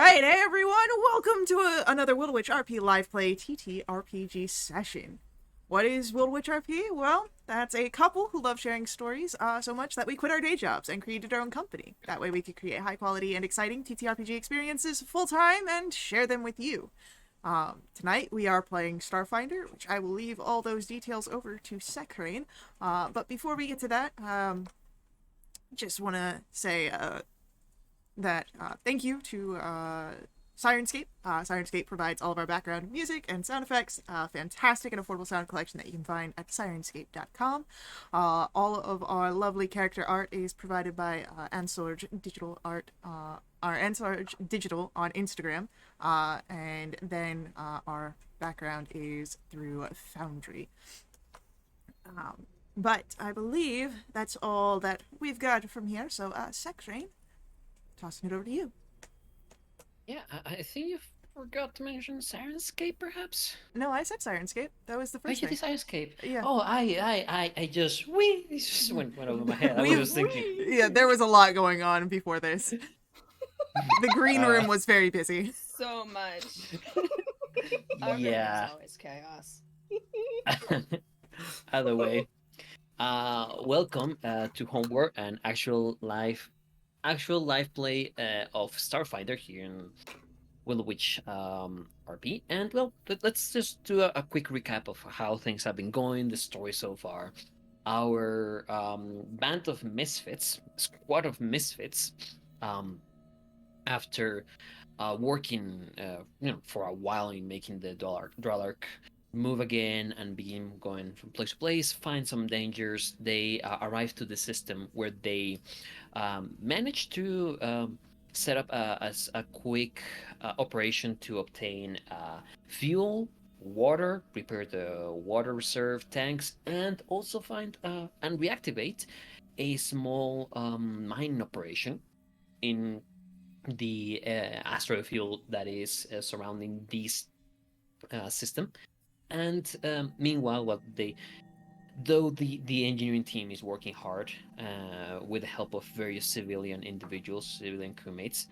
Alright, hey everyone, welcome to another Will Witch RP live play TTRPG session. What is Will Witch RP? Well, that's a couple who love sharing stories so much that we quit our day jobs and created our own company. That way we could create high quality and exciting TTRPG experiences full time and share them with you. Tonight we are playing Starfinder, which I will leave all those details over to Sekrain. But before we get to that, just want to say that thank you to Sirenscape. Sirenscape provides all of our background music and sound effects. Fantastic and affordable sound collection that you can find at sirenscape.com. All of our lovely character art is provided by Ansorge Digital Art, our Ansorge Digital on Instagram. And then our background is through Foundry. But I believe that's all that we've got from here. So, Sekrain, tossing it over to you. Yeah, I think you forgot to mention Sirenscape, perhaps. No, I said Sirenscape. That was the Oh, first you thing. did Sirenscape. Yeah. Oh, I just it just went over my head. I was We've just thinking. yeah, there was a lot going on before this. The green Uh, room was very busy. So much. Our room is yeah. always chaos. Either way, welcome to Homeward, an actual live play of Starfinder here in Will Witch RP. And well, let's just do a quick recap of how things have been going, the story so far. Our band of misfits, squad of misfits, um, after working for a while in making the Dralark move again and begin going from place to place, find some dangers. They arrive to the system where they manage to set up a quick operation to obtain fuel, water, repair the water reserve tanks, and also find and reactivate a small mining operation in the asteroid field that is surrounding this system. And meanwhile, though the engineering team is working hard with the help of various civilian crewmates,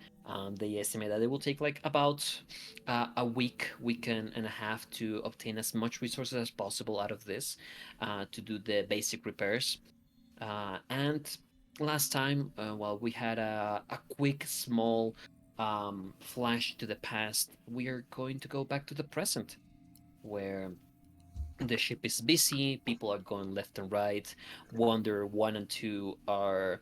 they estimate that it will take like about a week and a half to obtain as much resources as possible out of this to do the basic repairs. And last time, while we had a quick, small flash to the past, we are going to go back to the present, where the ship is busy, people are going left and right. Wonder 1 and 2 are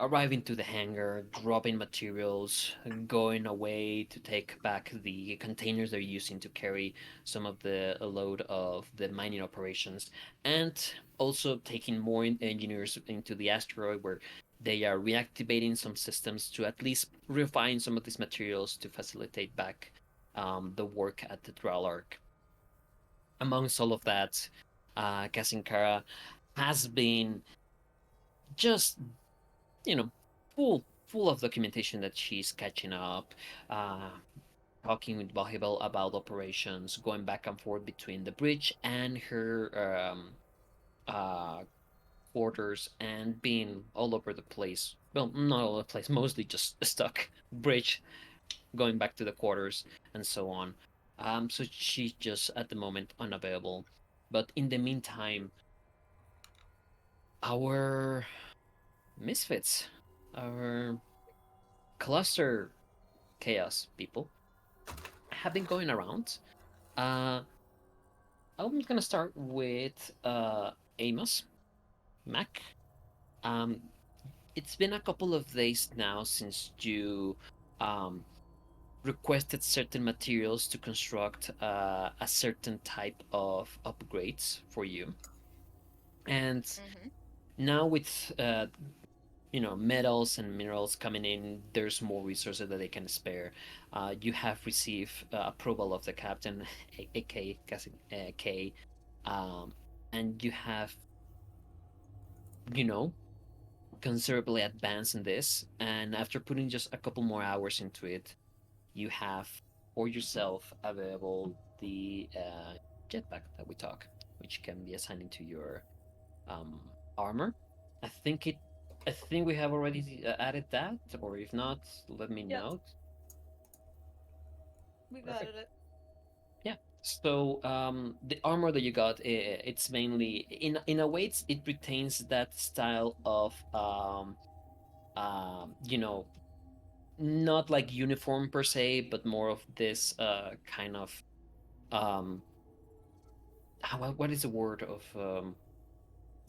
arriving to the hangar, dropping materials, going away to take back the containers they're using to carry some of the load of the mining operations, and also taking more engineers into the asteroid where they are reactivating some systems to at least refine some of these materials to facilitate back the work at the Dralark. Amongst all of that, Kasinkara has been just you know, full of documentation that she's catching up, uh, talking with Bahibel about operations, going back and forth between the bridge and her uh, quarters, and being all over the place. Well, not all over the place, mostly just stuck. Bridge, going back to the quarters, and so on. So she's just at the moment unavailable. But in the meantime, our misfits, our cluster chaos people have been going around. Uh, I'm gonna start with Amos Mac. Um, it's been a couple of days now since you um, requested certain materials to construct a certain type of upgrades for you, and Mm-hmm. now with metals and minerals coming in, there's more resources that they can spare. You have received approval of the captain, aka K, um, and you have you know considerably advanced in this. And after putting just a couple more hours into it, you have for yourself available the jetpack that we talk, which can be assigned into your um, armor. I think it. I think we have already added that, or if not, let me Yep. know. We got Perfect. it. Yeah. So the armor that you got, it's mainly in a way it retains that style of you know, not like uniform per se, but more of this kind of um what is the word of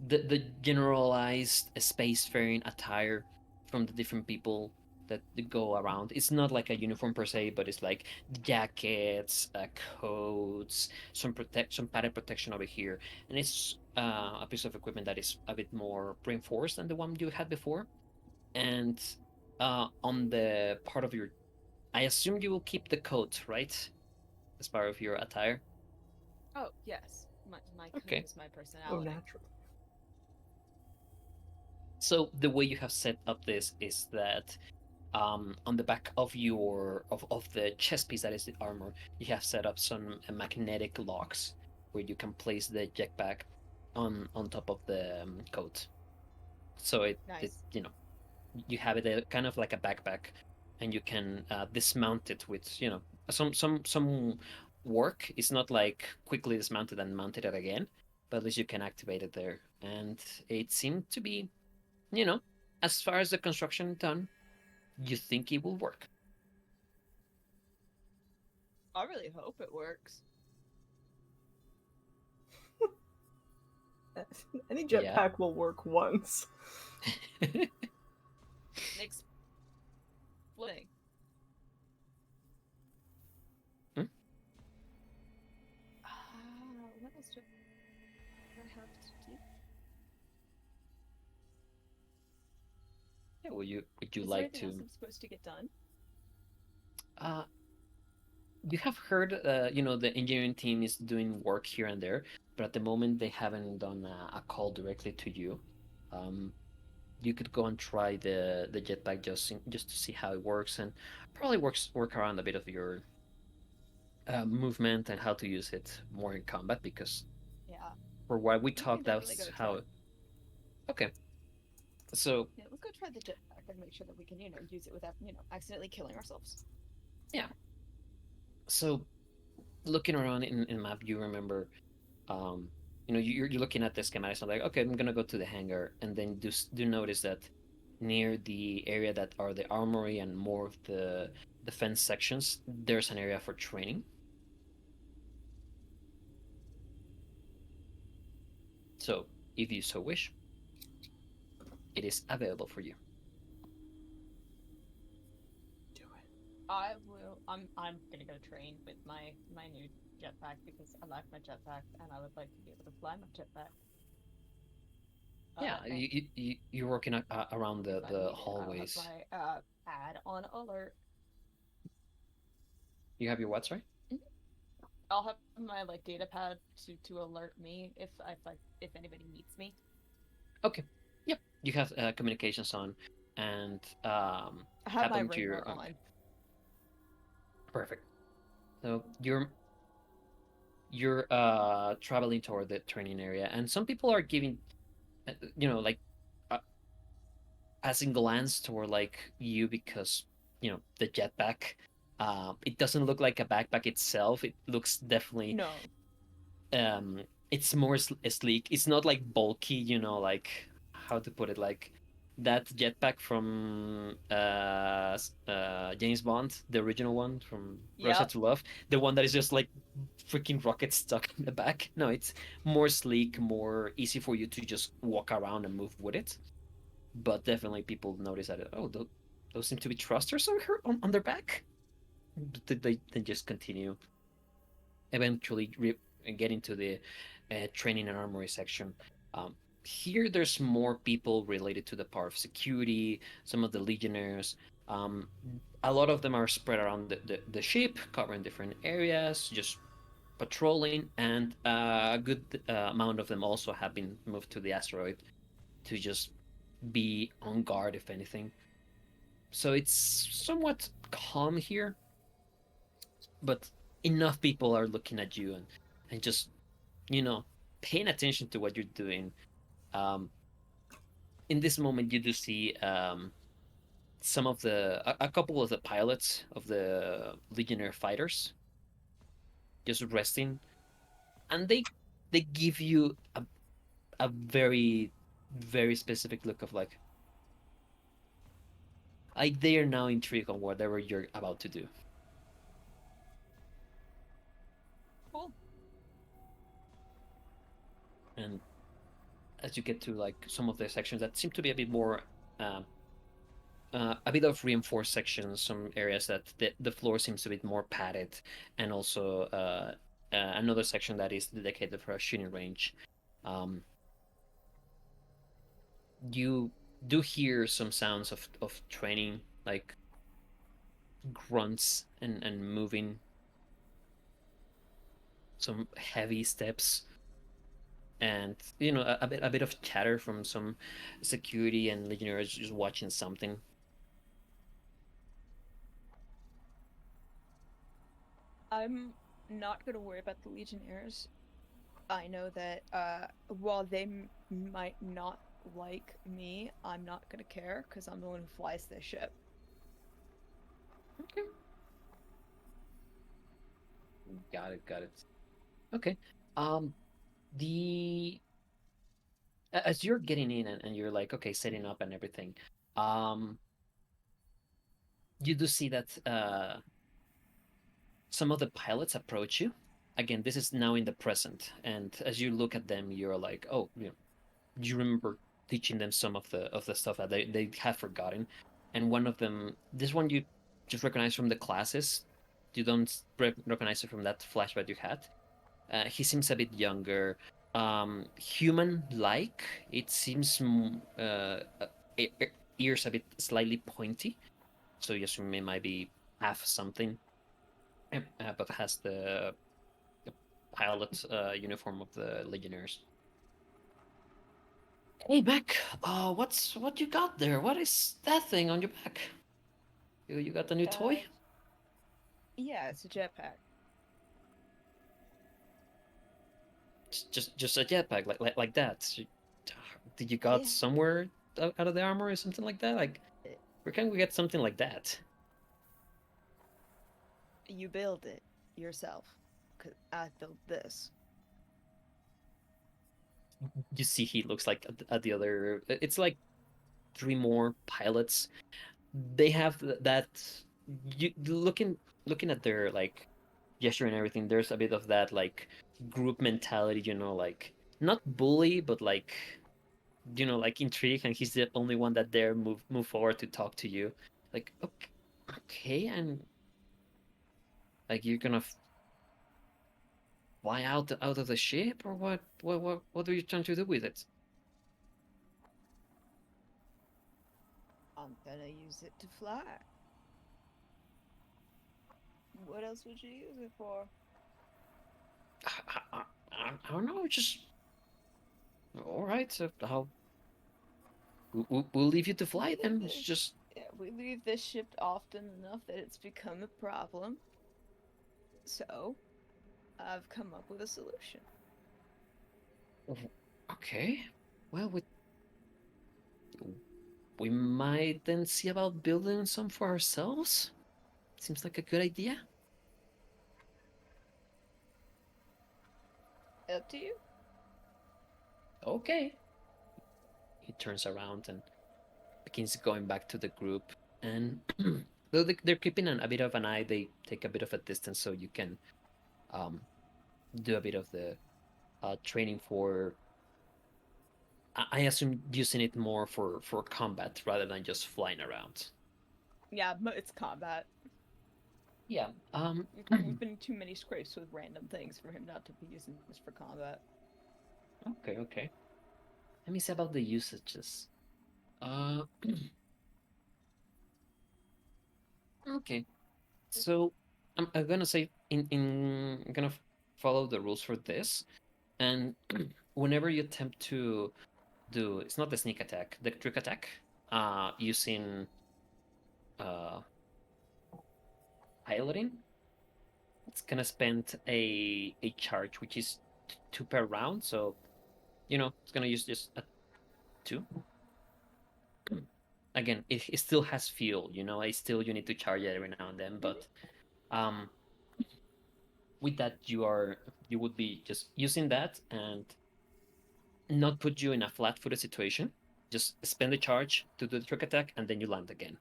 the generalized spacefaring attire from the different people that go around. It's not like a uniform per se, but it's like jackets, coats, some padded protection over here, and it's a piece of equipment that is a bit more reinforced than the one you had before. And on the part of your, I assume you will keep the coat, right, as part of your attire. Oh yes, my coat Okay. is my Oh, personality. naturally. So the way you have set up this is that on the back of of the chest piece that is the armor, you have set up some magnetic locks where you can place the jetpack on top of the coat. So it Nice. you have it kind of like a backpack, and you can dismount it with some work. It's not like quickly dismounted and mounted it again, but at least you can activate it there, and it seemed to be you know as far as the construction done, you think it will work. I really hope it works. Any Yeah. jetpack will work once. Next fling. Hmm? What else do I have to do? Yeah, would you Is there like anything else to? I'm supposed to get done? Uh, you have heard, the engineering team is doing work here and there, but at the moment they haven't done a call directly to you. Um, you could go and try the jetpack just to see how it works, and probably work around a bit of your movement and how to use it more in combat, because Yeah, for what we we can talked, definitely that's go try. how. Okay, so Yeah, let's go try the jetpack and make sure that we can, use it without, accidentally killing ourselves. yeah, so looking around in map, you remember um, you're looking at the schematics and like, okay, I'm gonna go to the hangar, and then do notice that near the area that are the armory and more of the defense sections, there's an area for training. So if you so wish, it is available for you. Do it. I will. I'm gonna go train with my new jetpack because I like my jetpack and I would like to be able to fly my jetpack. Yeah, And you're working around if I the need it, I'll have hallways. my pad on alert. You have your what, sorry? Mhm. I'll have my data pad to alert me if anybody needs me. Okay. Yep. You have communications on, and I have my happen to radar your okay. on. Perfect. So you're traveling toward the training area, and some people are giving like uh, passing glance toward like you, because the jetpack, it doesn't look like a backpack itself. It looks definitely No, it's more sleek. It's not like bulky, like how to put it, like that jetpack from James Bond, the original one from Russia yep. to Love, the one that is just like freaking rockets stuck in the back. No, it's more sleek, more easy for you to just walk around and move with it. But definitely people notice that, oh, those seem to be thrusters on their back. They just continue, eventually get into the training and armory section. Um, Here, there's more people related to the part of security, some of the legionnaires. Um, a lot of them are spread around the ship, covering different areas, just patrolling, and a good amount of them also have been moved to the asteroid to just be on guard, if anything. So it's somewhat calm here, but enough people are looking at you and just you know, paying attention to what you're doing. Um, in this moment, you do see some of a couple of the pilots of the Legionnaire fighters just resting, and they give you a very very specific look of like they are now intrigued on whatever you're about to do. Cool. And as you get to like some of the sections that seem to be a bit more a bit of reinforced sections, some areas that the floor seems a bit more padded, and also another section that is dedicated for a shooting range. Um, you do hear some sounds of training, like grunts and moving, some heavy steps, and a bit of chatter from some security and legionnaires just watching something. I'm not gonna worry about the Legionnaires. I know that while they might not like me, I'm not gonna care because I'm the one who flies this ship. Okay. Got it. Okay. Um, the as you're getting in and you're like, okay, setting up and everything, um, you do see that some of the pilots approach you. Again, this is now in the present, and as you look at them, you're like, oh, you remember teaching them some of the stuff that they have forgotten, and one of them, this one you just recognize from the classes. You don't recognize it from that flashback you had. He seems a bit younger, human-like. It seems ears a bit slightly pointy, so you assume it might be half something, but has the pilot uniform of the Legionnaires. Hey, Mac. What you got there? What is that thing on your back? You got the new toy? Yeah, it's a jetpack. Just a jetpack like that. Did you got Yeah. somewhere out of the armor or something like that? Like, where can we get something like that? You build it yourself. Cause I built this. You see, he looks like at the other. It's like three more pilots. They have that. You looking at their like gesture and everything. There's a bit of that like group mentality, like not bully, but like like intrigue, and he's the only one that dare move forward to talk to you. Like, okay, and like you're gonna fly out of the ship, or what? What are you trying to do with it? I'm gonna use it to fly. What else would you use it for? I don't know. Just all right. So we'll leave you to fly then. It's just Yeah, we leave this ship often enough that it's become a problem. So, I've come up with a solution. okay. Well, we might then see about building some for ourselves. Seems like a good idea. Up to you. Okay. He turns around and begins going back to the group. And though they're keeping a bit of an eye, they take a bit of a distance so you can um, do a bit of the training for. I assume using it more for combat rather than just flying around. Yeah, it's combat. Yeah. We've been in too many scrapes with random things for him not to be using this for combat. Okay. Let me see about the usages. Uh. Okay. So I'm gonna say I'm gonna follow the rules for this, and whenever you attempt to do, it's not the sneak attack, the trick attack, using uh piloting, it's gonna spend a charge which is two per round, so it's gonna use just a two. again, it still has fuel. It still you need to charge it every now and then, but um, with that you would be just using that and not put you in a flat-footed situation. Just spend the charge to do the trick attack, and then you land again.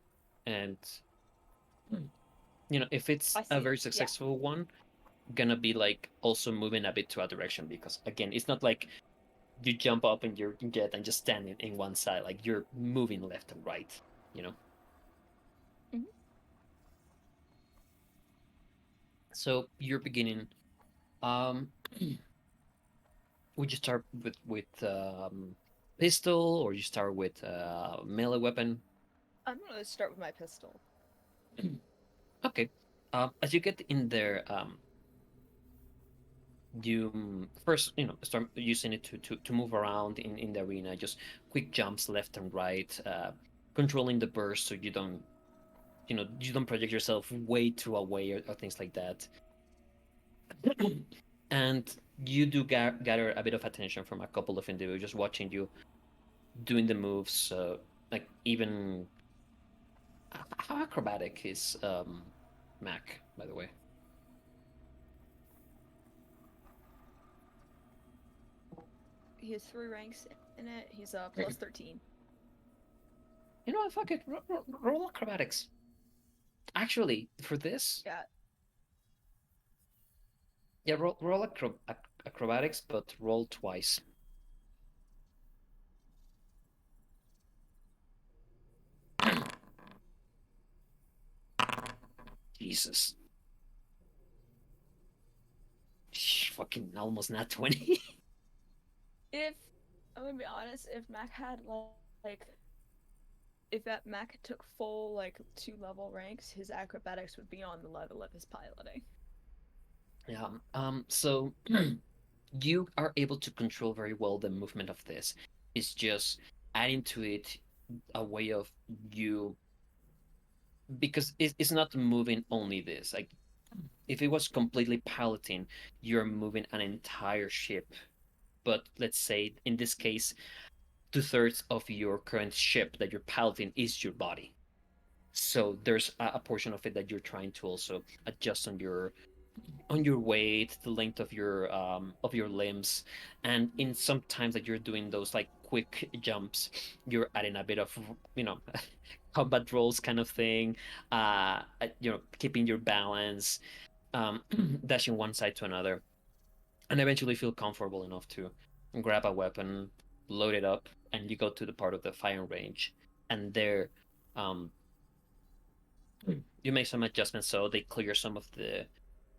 And if it's I a see. very Yeah. successful one, gonna be like also moving a bit to a direction because again, it's not like you jump up in your jet and just stand in one side. Like you're moving left and right. You know. Mhm. So you're beginning. Um, would you start with pistol or you start with melee weapon? I'm gonna start with my pistol. Okay. As you get in there, you first start using it to move around in the arena, just quick jumps left and right, controlling the burst so you don't project yourself way too away or things like that. And you do gather a bit of attention from a couple of individuals watching you doing the moves. Like even how acrobatic is Mac, by the way? He has 3 ranks in it. He's plus 13. You know what? Fuck it. Roll acrobatics. Actually, for this, Yeah. yeah, roll acrobatics, but roll twice. Jesus. Fucking almost not 20. If I'm gonna be honest, if Mac had like if that Mac took full like 2 level ranks, his acrobatics would be on the level of his piloting. Yeah. So you are able to control very well the movement of this. It's just adding to it a way of you because it's not moving only this. Like if it was completely piloting, you're moving an entire ship. But let's say in this case, 2/3 of your current ship that you're piloting is your body. So there's a portion of it that you're trying to also adjust on your weight, the length of your limbs, and in some times that you're doing those like quick jumps, you're adding a bit of you know combat rolls kind of thing, keeping your balance, dashing one side to another, and eventually feel comfortable enough to grab a weapon, load it up, and you go to the part of the firing range, and there, um, you make some adjustments so they clear some of the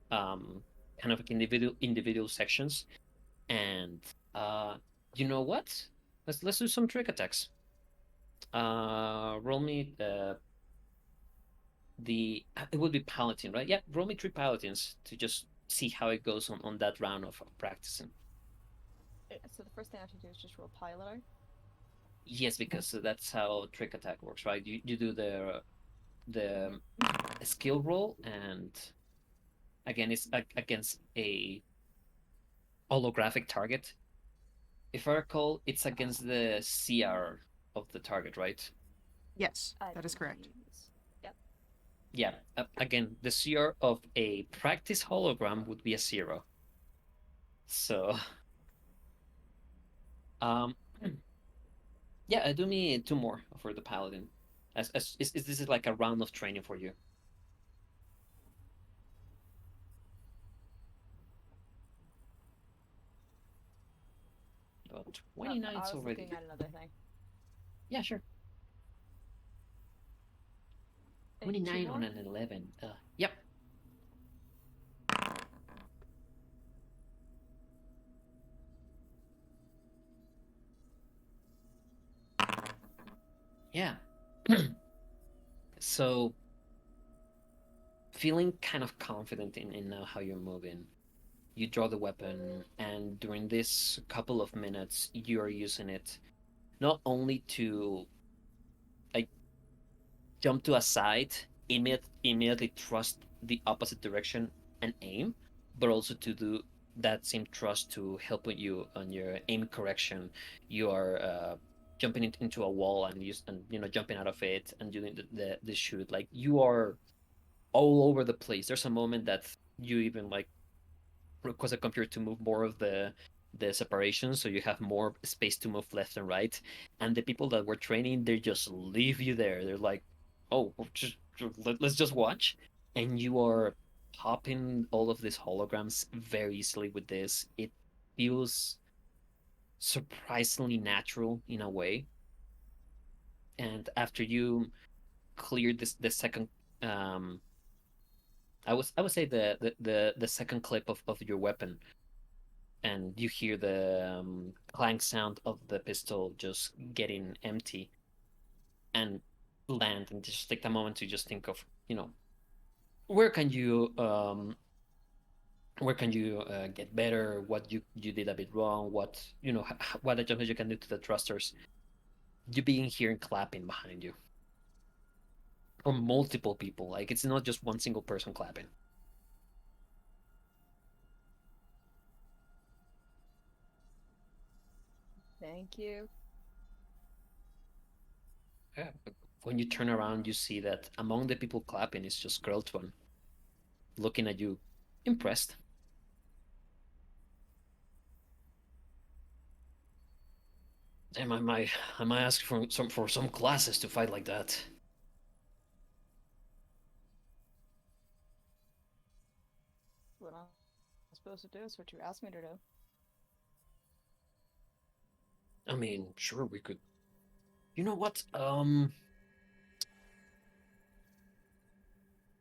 um, kind of like individual sections, and uh, you know what? Let's do some trick attacks. Roll me the it would be paladin, right? Yeah, roll me 3 paladins to just see how it goes on that round of practicing. So the first thing I have to do is just roll piloting. Yes, because that's how trick attack works, right? You do the skill roll, and again, it's against a holographic target. If I recall, it's against the CR of the target, right? Yes, I that is correct. believe Yep. Yeah. Again, the CR of a practice hologram would be a 0. So, um, yeah, do me 2 more for the paladin. This is like a round of training for you. About 29 I was already. looking at another thing. Yeah, sure. 29 on an 11. Yep. Yeah. So, feeling kind of confident in now how you're moving, you draw the weapon, and during this couple of minutes, you are using it not only to like jump to a side, immediately thrust the opposite direction and aim, but also to do that same thrust to help with you on your aim correction. You are jumping into a wall and jumping out of it and doing the shoot. Like you are all over the place. There's a moment that you even like request a computer to move more of the separation, so you have more space to move left and right. And the people that were training, they just leave you there. They're like, "Oh, let's just watch," and you are popping all of these holograms very easily with this. It feels surprisingly natural in a way. And after you clear this the second I would say the second clip of your weapon, and you hear the clank sound of the pistol just getting empty and land, and just take a moment to just think of where can you get better, what you did a bit wrong, what adjustments you can do to the thrusters. You being here and clapping behind you, or multiple people, like it's not just one single person clapping. Thank you. Yeah. When you turn around, you see that among the people clapping is just Greltwan, looking at you, impressed. Damn, I might ask for some classes to fight like that. What I'm supposed to do is what you asked me to do. I mean, sure, we could. You know what? Do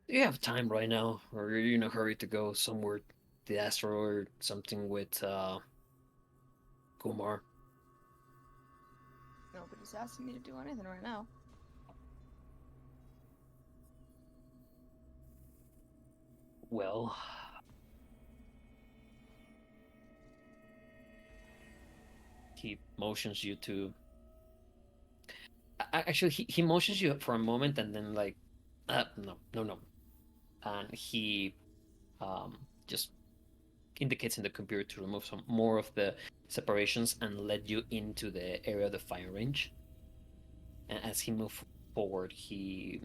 you have time right now, or are you in a hurry to go somewhere, the asteroid, something with Kumar? Nobody's asking me to do anything right now. Well, he motions you to. Actually, he motions you for a moment, and then like, no, no, no, and he just indicates in the computer to remove some more of the separations and let you into the area of the fire range. And as he moves forward, you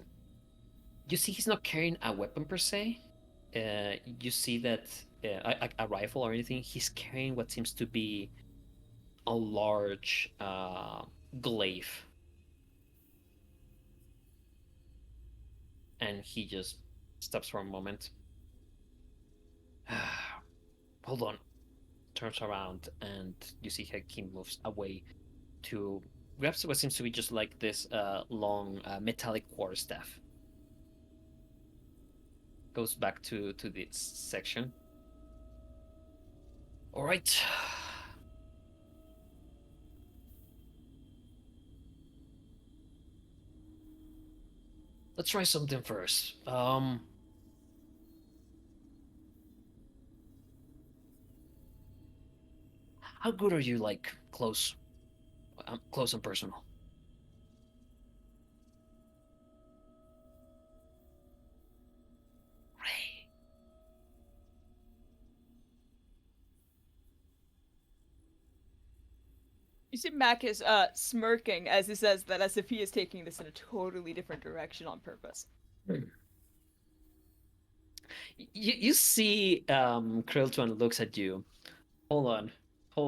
see he's not carrying a weapon per se. You see that a rifle or anything. He's carrying what seems to be a large glaive, and he just stops for a moment. Hold on. Turns around, and you see Hakim moves away to grabs what seems to be just like this long metallic quarterstaff. Goes back to this section. All right. Let's try something first. How good are you, like, close and personal? Ray. You see Mac is smirking as he says that, as if he is taking this in a totally different direction on purpose. You see Krilltuan looks at you. Hold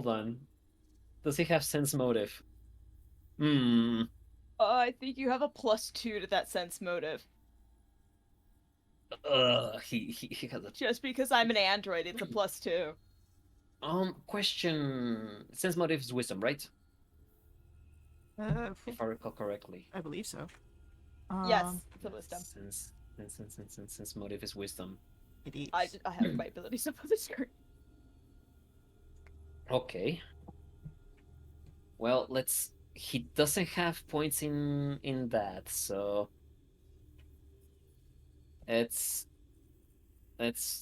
on. Does he have sense motive? I think you have a +2 to that sense motive. He has a Just because I'm an android, it's a +2. question. Sense motive is wisdom, right? If I recall correctly. I believe so. Yes, it's a wisdom. Sense motive is wisdom. It is. I have my abilities up on the screen. Okay. Well, let's. He doesn't have points in that, so let's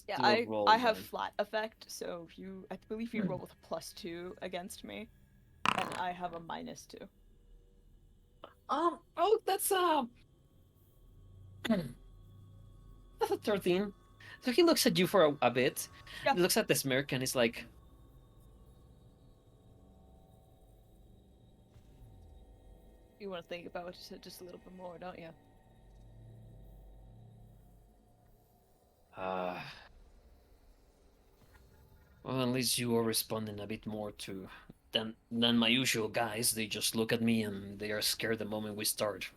Yeah, do a roll. I have then. flat effect, so I believe you roll with a +2 against me, and I have a -2. Oh, that's that's a 13. So he looks at you for a bit. Yeah. He looks at the smirk and he's like, You want to think about it just a little bit more, don't you? Uh, well, at least you are responding a bit more to than my usual guys. They just look at me and they are scared the moment we start.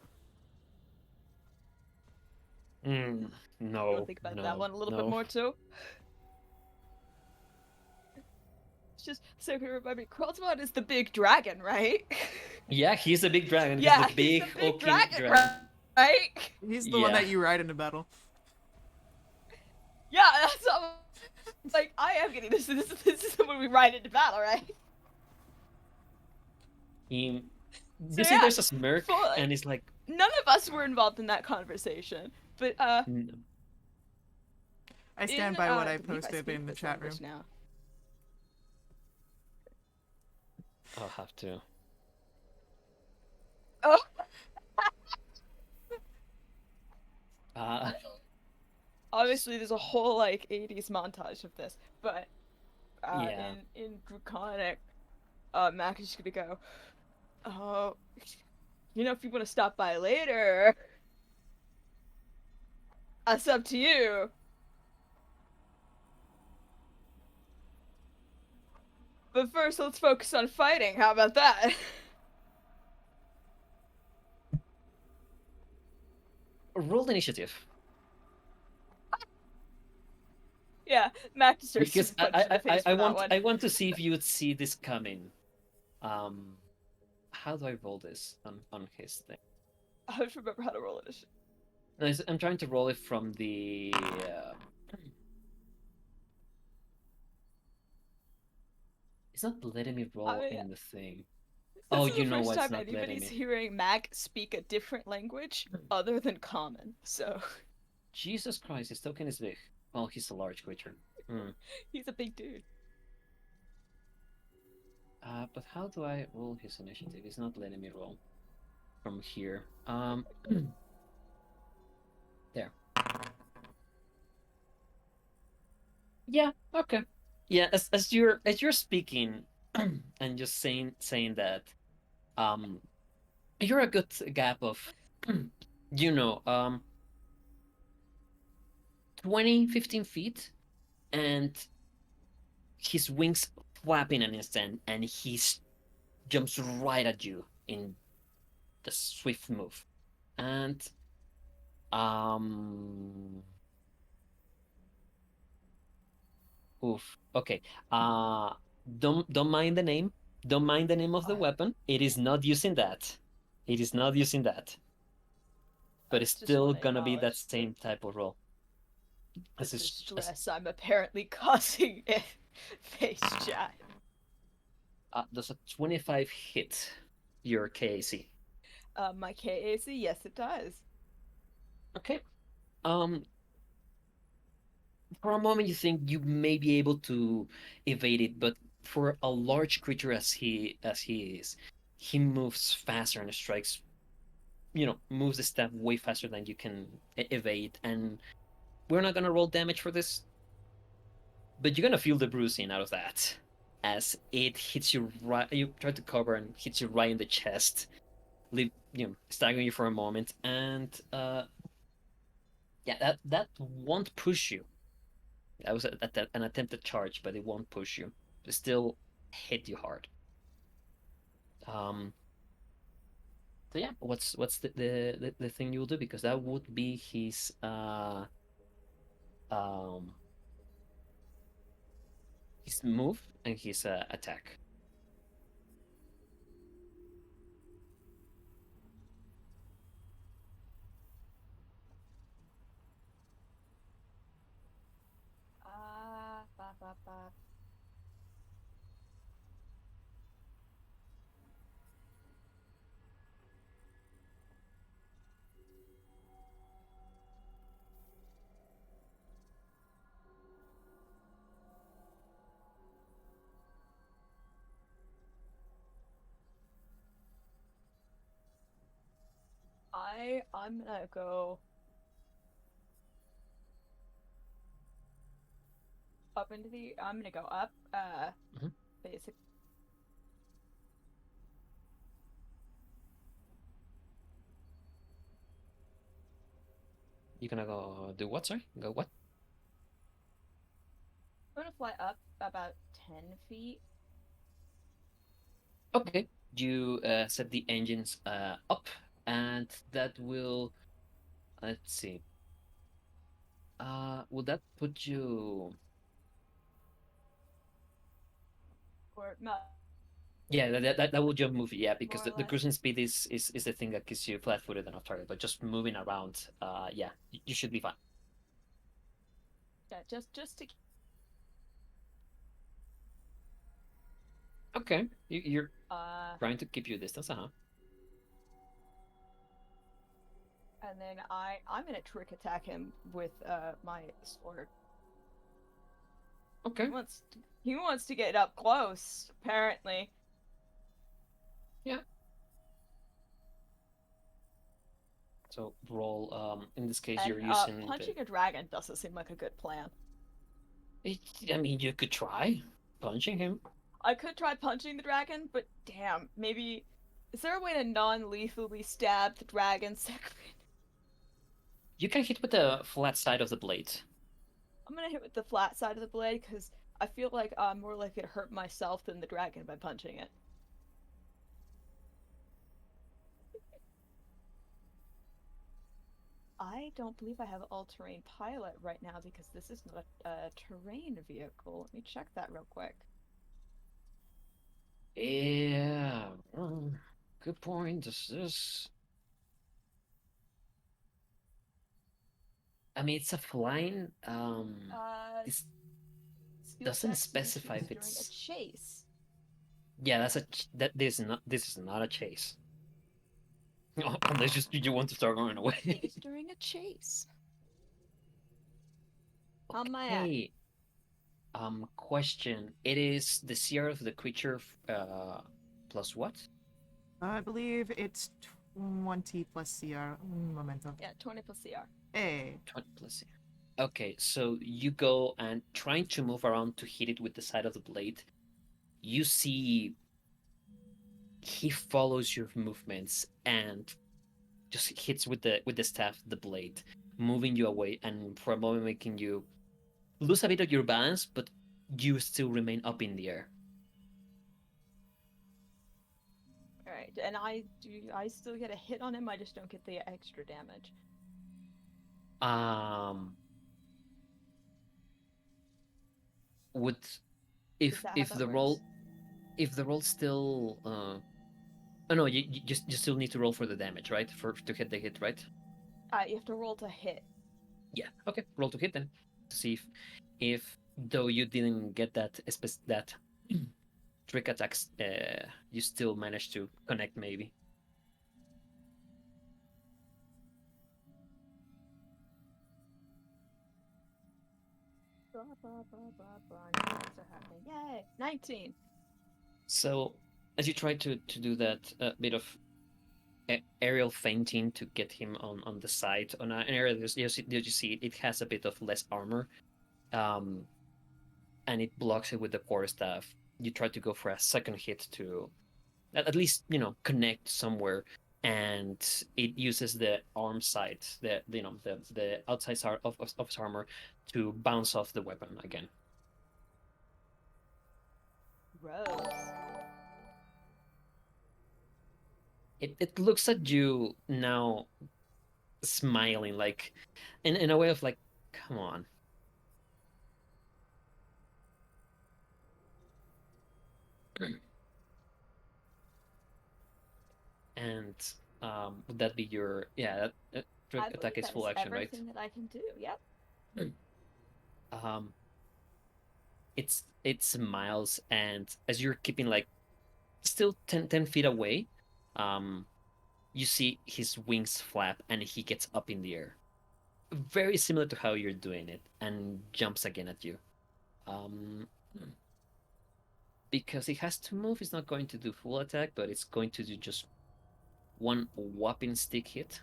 You want to No, think about that no, one a little bit no. more too? It's just so you remember, Kralsmon is the big dragon, right? Yeah, he's a big dragon. Yeah, He's the he's big the big hulking dragon, dragon. right? He's the one Yeah. that you ride into battle. Yeah, that's all. It's like I am getting this. This is when we ride into battle, right? He, So you see, yeah, there's a smirk, fully. and he's like, None of us were involved in that conversation, but "N- I stand in, by what I I believe I posted speak in the this chat room. language now. I'll have to." Oh, Uh, obviously, there's a whole like '80s montage of this, but yeah. in Draconic, Mac is just gonna go, oh, you know, if you want to stop by later, that's up to you. But first, let's focus on fighting. How about that? Roll the initiative. Yeah, Mac deserves to Because be punched in the face for that one. I want to see if you would see this coming. How do I roll this on his thing? I don't remember how to roll it. No, I'm trying to roll it from the. It's not letting me roll I mean, in the thing. this Oh, is you the know first why it's time not letting anybody's me. hearing Mac speak a different language other than common. So Jesus Christ, his token is big. Well, he's a large creature. he's a big dude. But how do I roll his initiative? It's not letting me roll from here. There. Yeah. Okay. Yeah. As you're speaking, and just saying that, you're a good gap of, you know, 20, 15 feet, and his wings flap in an instant, and jumps right at you in the swift move. And oof. Okay. Don't mind the name. Don't mind the name of the weapon. It is not using that. It is not using that. But it's Just still want to gonna be that acknowledge same type of roll. the This is distress I'm apparently causing in face chat. does a 25 hit your KAC? My KAC, yes, it does. Okay. For a moment you think you may be able to evade it, but for a large creature as he is, he moves faster and strikes. Moves the staff way faster than you can evade, and we're not gonna roll damage for this, but you're gonna feel the bruising out of that as it hits you right. You try to cover and hits you right in the chest, staggering you for a moment, and yeah, that won't push you. That was an attempted charge, but it won't push you. It still hit you hard. So yeah, what's the thing you will do, because that would be um his move and his attack. Ba, ba, ba. I'm gonna go up into the. I'm gonna go up. Mhm. Basic. You're gonna go do what? Sorry, go what? I'm gonna fly up about 10 feet. Okay, you set the engines up, and that will, let's see. Will that put you? Or not. Yeah, that will just move. Yeah, because More or the less. cruising speed is the thing that keeps you flat-footed and off target. But just moving around, yeah, you should be fine. Yeah, just to. Okay, you're Uh, trying to keep your distance, uh-huh. and then I'm gonna trick attack him with my sword. Okay. He wants to get up close, apparently. Yeah. So roll. In this case, you're And using punching a dragon doesn't seem like a good plan. I mean, you could try punching him. I could try punching the dragon, but damn, maybe. Is there a way to non-lethally stab the dragon second? You can hit with the flat side of the blade. I'm gonna hit with the flat side of the blade because I feel like I'm more likely to hurt myself than the dragon by punching it. I don't believe I have all-terrain pilot right now because this is not a terrain vehicle. Let me check that real quick. Yeah. Good point. This. I mean, it's a flying. This Skill doesn't checks used specify if during a it's. chase. Yeah, that this is not a chase. Unless you want to start running away. It's during a chase. How am I at? Hey, question. It is the CR of the creature, plus what? I believe it's 20 plus CR. Momentum. Yeah, 20 plus CR. Hey. 20 plus CR. Okay, so you go and trying to move around to hit it with the side of the blade. You see he follows your movements and just hits with the staff the blade, moving you away and for a moment making you lose a bit of your balance, but you still remain up in the air. Alright, and I still get a hit on him, I just don't get the extra damage. Would Is that how if that the works? roll if the roll still oh no, you still need to roll for the damage, right? For to hit the hit, right? You have to roll to hit. Yeah. Okay. Roll to hit then. To see if though you didn't get that that trick attacks, you still managed to connect maybe. Blah, blah, blah, blah, blah. New things are happening. Yay! 19! So as you try to do that bit of aerial feinting to get him on the side on an area you see it has a bit of less armor, and it blocks it with the quarterstaff. You try to go for a second hit to at least connect somewhere, and it uses the arm side, the outside side of his armor to bounce off the weapon again. Gross. It looks at you now, smiling, like in a way of like, come on. And would that be your that trick I attack believe is that full is action, right? everything that I can do, yep. Um, it smiles, and as you're keeping like still 10 feet away, you see his wings flap and he gets up in the air, very similar to how you're doing it, and jumps again at you. Um, because he has to move, he's not going to do full attack, but it's going to do just one whopping stick hit.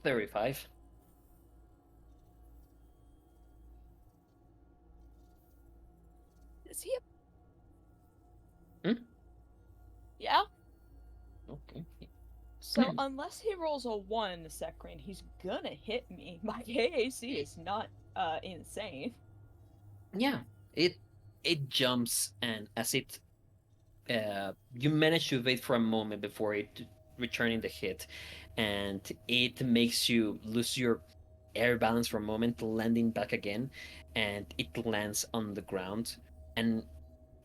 35. Is he So unless he rolls a 1, Sekrin, he's gonna hit me. My AAC is not insane. Yeah, it jumps, and as it you manage to evade for a moment before it returning the hit, and it makes you lose your air balance for a moment, landing back again, and it lands on the ground. And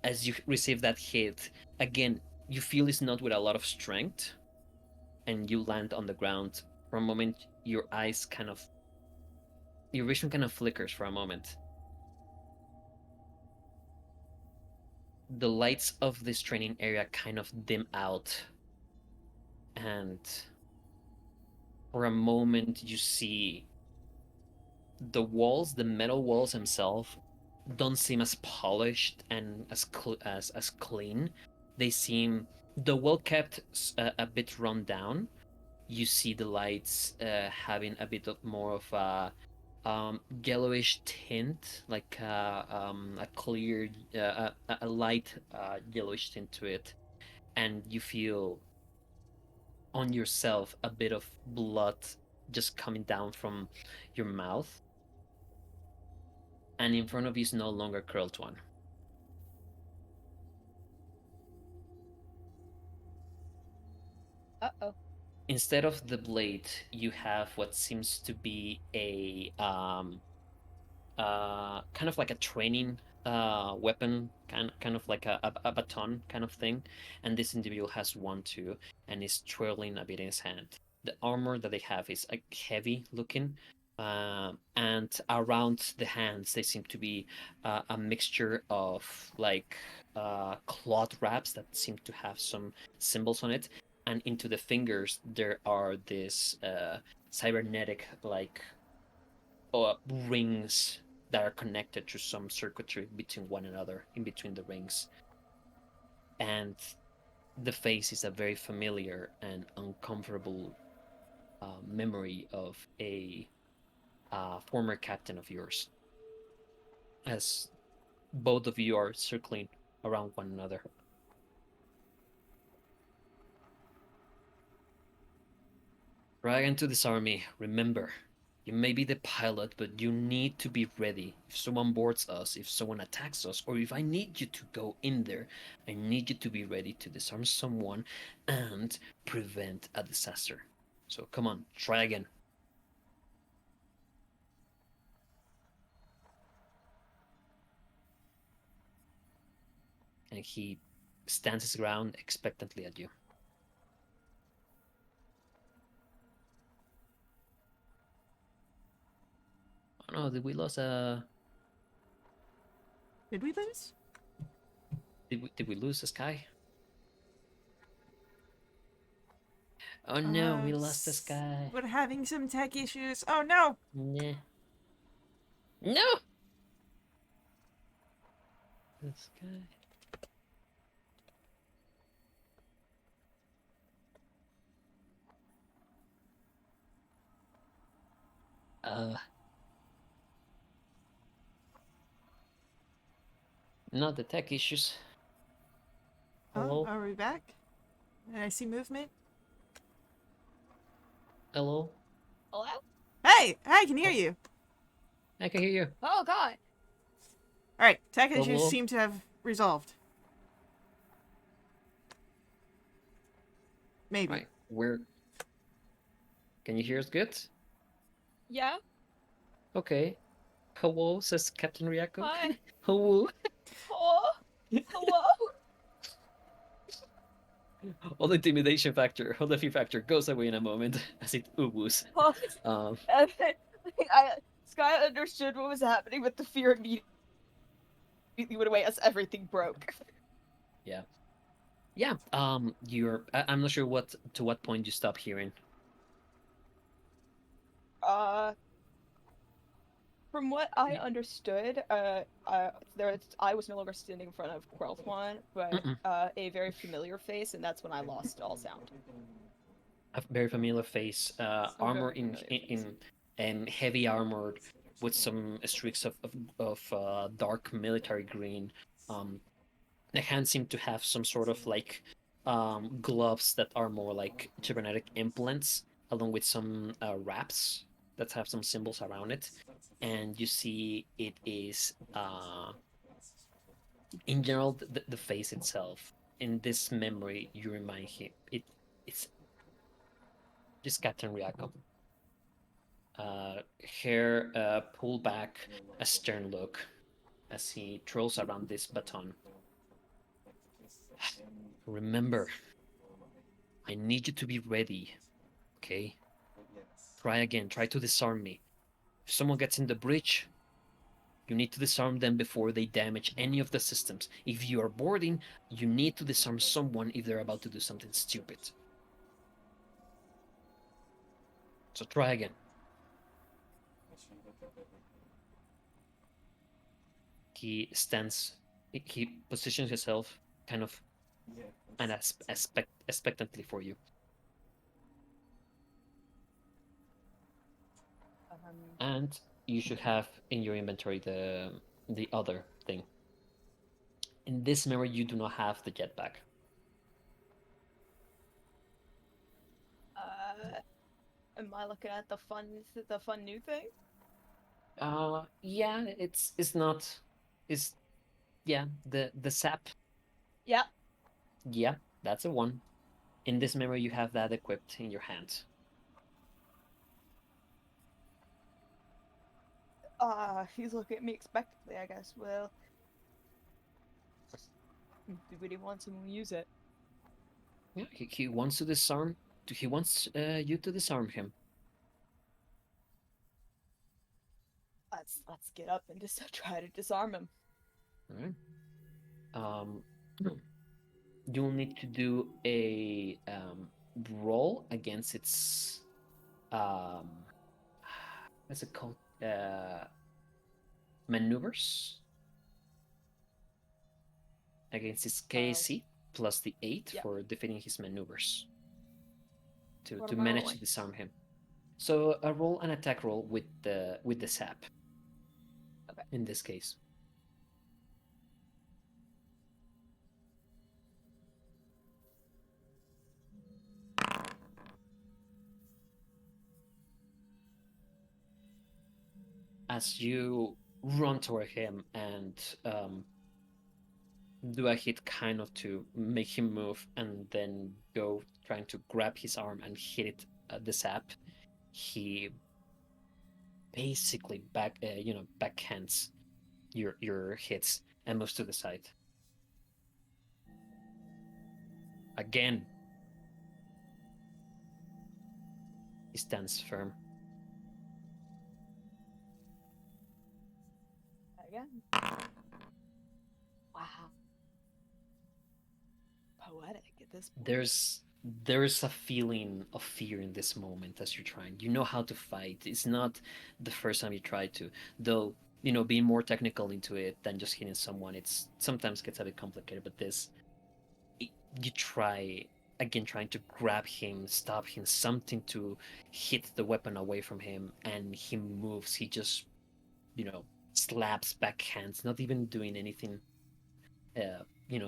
as you receive that hit again, you feel it's not with a lot of strength, and you land on the ground. For a moment, your eyes kind of, your vision kind of flickers for a moment. The lights of this training area kind of dim out, and for a moment you see the walls, the metal walls themselves, don't seem as polished and as clean. They seem, though well kept, a bit run down. You see the lights having a bit of more of a yellowish tint, like a clear, a light yellowish tint to it, and you feel on yourself a bit of blood just coming down from your mouth, and in front of you is no longer curled one. Uh-oh. Instead of the blade, you have what seems to be a kind of like a training weapon, kind of like a baton kind of thing, and this individual has one too, and is twirling a bit in his hand. The armor that they have is like heavy looking, and around the hands they seem to be a mixture of like cloth wraps that seem to have some symbols on it, and into the fingers there are these cybernetic like rings that are connected to some circuitry between one another in between the rings. And the face is a very familiar and uncomfortable memory of a former captain of yours, as both of you are circling around one another. Dragon to this army, remember, you may be the pilot, but you need to be ready. If someone boards us, if someone attacks us, or if I need you to go in there, I need you to be ready to disarm someone and prevent a disaster. So come on, try again. And he stands his ground expectantly at you. Oh no, did we lose a... Did we lose? Did we lose this guy? Oh no, we lost this guy. We're having some tech issues. Oh no! Nah. No! This guy. Not the tech issues. Hello? Oh, are we back? And I see movement. Hello? Hello? Hey! I can hear you! I can hear you. Oh god. Alright, tech issues Hello? seem to have resolved. Maybe. Right, we're... Can you hear us good? Yeah? Okay. Hello, says Captain Ryako. Hi. Hello. Oh. Hello? All the intimidation factor, all the fear factor goes away in a moment as it oohs. Oh, Um, Sky understood what was happening, but the fear immediately went away as everything broke. yeah. I'm not sure to what point you stop hearing. From what I understood, I was no longer standing in front of Queltwan, but a very familiar face, and that's when I lost all sound. A very familiar face, armor in heavy armor with some streaks of dark military green. The hands seem to have some sort of like gloves that are more like cybernetic implants, along with some wraps that have some symbols around it. And you see it is, in general, the face itself. In this memory, you remind him it's just Captain Ryako. Hair pulled back, a stern look as he twirls around this baton. Remember, I need you to be ready, okay? Try again, try to disarm me. If someone gets in the bridge, you need to disarm them before they damage any of the systems. If you are boarding, you need to disarm someone if they're about to do something stupid. So try again. He stands, he positions himself kind of and expectantly for you. And you should have in your inventory the other thing. In this memory, you do not have the jetpack. Am I looking at the fun new thing? Yeah, it's not, it's yeah, the sap. Yeah. Yeah, that's a one. In this memory, you have that equipped in your hand. He's looking at me expectantly, I guess. Well, if he really wants him, we'll use it. Yeah, he wants to disarm. He wants you to disarm him. Let's get up and just try to disarm him. All right. Um, you'll need to do a roll against its what's it called? Maneuvers against his KC plus the 8 Yep. for defeating his maneuvers to What am I manage rolling? to disarm him. So a roll an attack roll with the sap. Okay. In this case. As you run toward him and do a hit kind of to make him move and then go trying to grab his arm and hit it at the sap, he basically backhands your hits and moves to the side. Again, he stands firm. Again. Wow. Poetic at this point. There's a feeling of fear in this moment as you're trying. You know how to fight. It's not the first time you try to, though. Being more technical into it than just hitting someone, it's sometimes gets a bit complicated. But you try again, trying to grab him, stop him, something to hit the weapon away from him, and he moves. He just, slaps backhands, not even doing anything,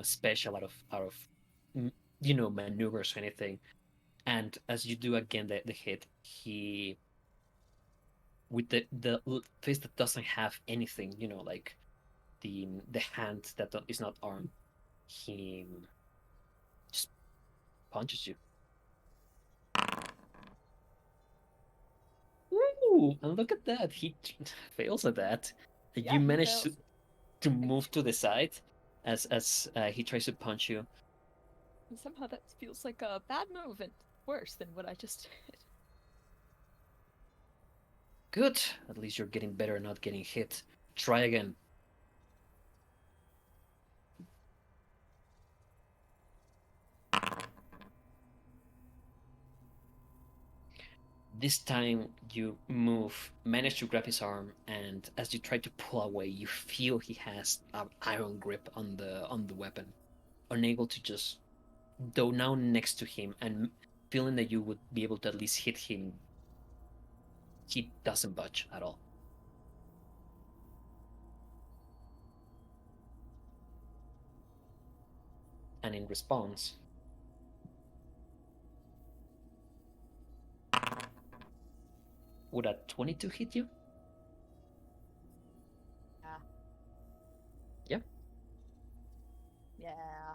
special out of maneuvers or anything. And as you do again the hit, he with the face that doesn't have anything, like the hand that is not armed, he just punches you. Ooh, and look at that. He fails at that. Yeah, You he manage fails. to move to the side as he tries to punch you. And somehow that feels like a bad move and worse than what I just did. Good. At least you're getting better at not getting hit. Try again. This time you manage to grab his arm, and as you try to pull away, you feel he has an iron grip on the weapon, unable to just, though now next to him and feeling that you would be able to at least hit him, he doesn't budge at all. And in response, Would a 22 hit you? Yeah. Yeah. Yeah.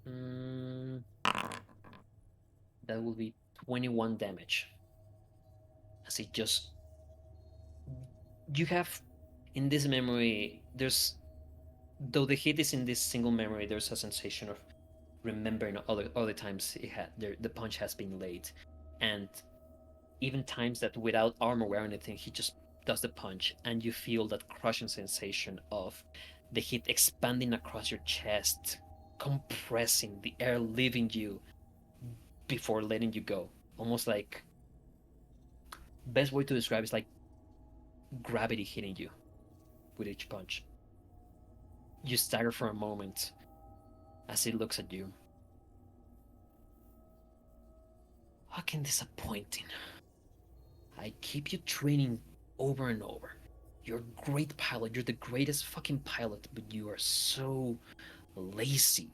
Mm, that will be 21 damage. As it just. You have. In this memory, there's. Though the hit is in this single memory, there's a sensation of remembering other times the punch has been laid. And even times that without armor or anything, he just does the punch, and you feel that crushing sensation of the hit expanding across your chest, compressing the air, leaving you before letting you go. Almost like best way to describe it is like gravity hitting you with each punch. You stagger for a moment as he looks at you. Fucking disappointing. I keep you training over and over. You're a great pilot. You're the greatest fucking pilot, but you are so lazy.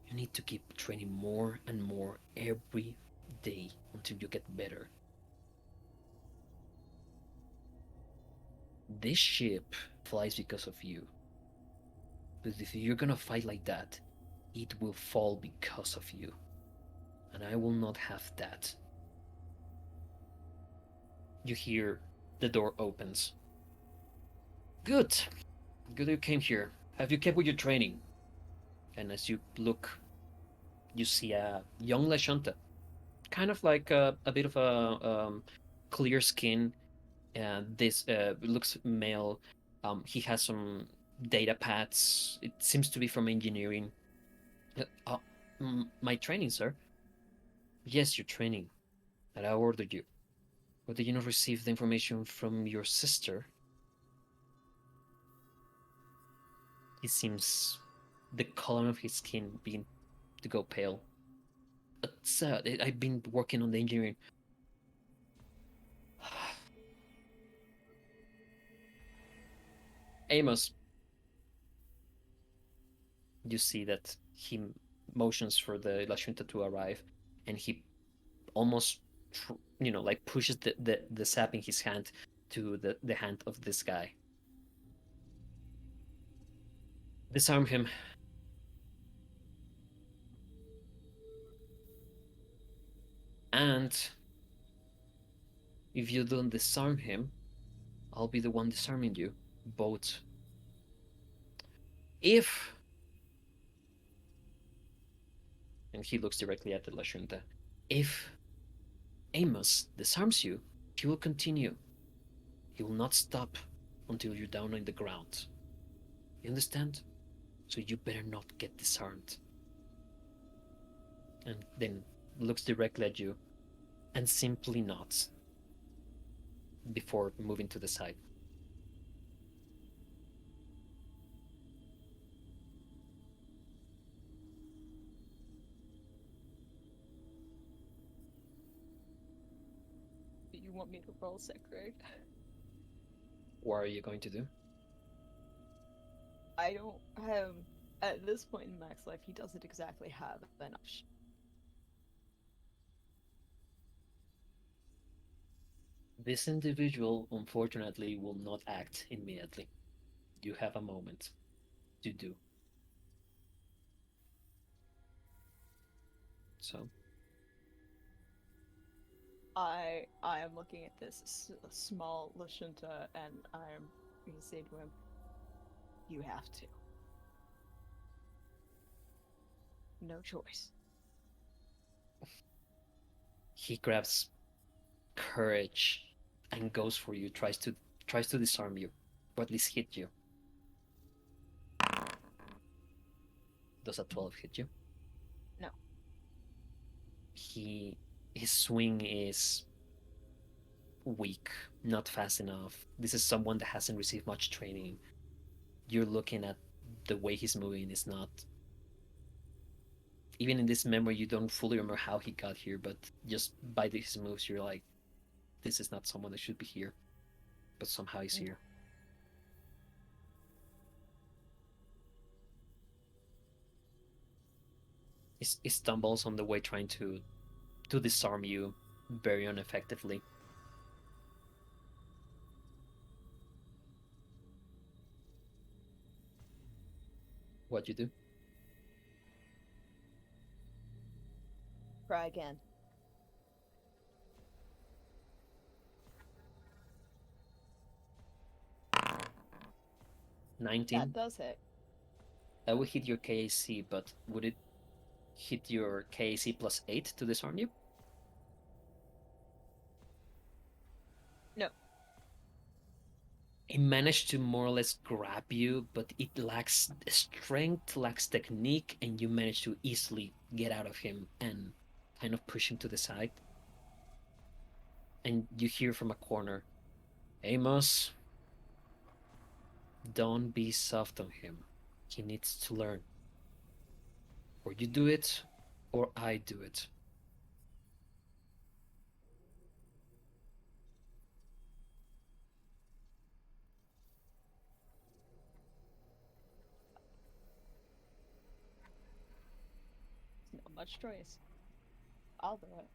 You need to keep training more and more every day until you get better. This ship flies because of you. But if you're gonna fight like that, it will fall because of you. And I will not have that. You hear the door opens. Good. Good you came here. Have you kept with your training? And as you look, you see a young Lashunta. Kind of like a bit of a clear skin. This looks male. He has some data pads. It seems to be from engineering. My training, sir. Yes, your training. That I ordered you. But did you not receive the information from your sister? He seems the color of his skin being to go pale. Sir, I've been working on the engineering. Amos, you see that he motions for the La Junta to arrive, and he almost, like pushes the sap in his hand to the hand of this guy. Disarm him. And if you don't disarm him, I'll be the one disarming you. Both. If. And he looks directly at the La Junta. If Amos disarms you, he will continue. He will not stop until you're down on the ground. You understand? So you better not get disarmed. And then looks directly at you and simply nods before moving to the side. You want me to roll sacred? What are you going to do? I don't have. At this point in Mac's life, he doesn't exactly have enough. This individual, unfortunately, will not act immediately. You have a moment to do. So, I am looking at this small Lashunta, and I'm gonna say to him, "You have to. No choice." he grabs courage and goes for you, tries to disarm you, or at least hit you. Does a 12 hit you? No. His swing is weak, not fast enough. This is someone that hasn't received much training. You're looking at the way he's moving is not. Even in this memory, you don't fully remember how he got here, but just by his moves, you're like, this is not someone that should be here, but somehow he's here. He stumbles on the way trying to disarm you very ineffectively. What you do? Try again. That 19. does hit. That would hit your KAC, but would it hit your KAC plus 8 to disarm you? No. It managed to more or less grab you, but it lacks strength, lacks technique, and you manage to easily get out of him and kind of push him to the side. And you hear from a corner, Amos, don't be soft on him. He needs to learn. Or you do it, or I do it. It's not much choice. I'll do it.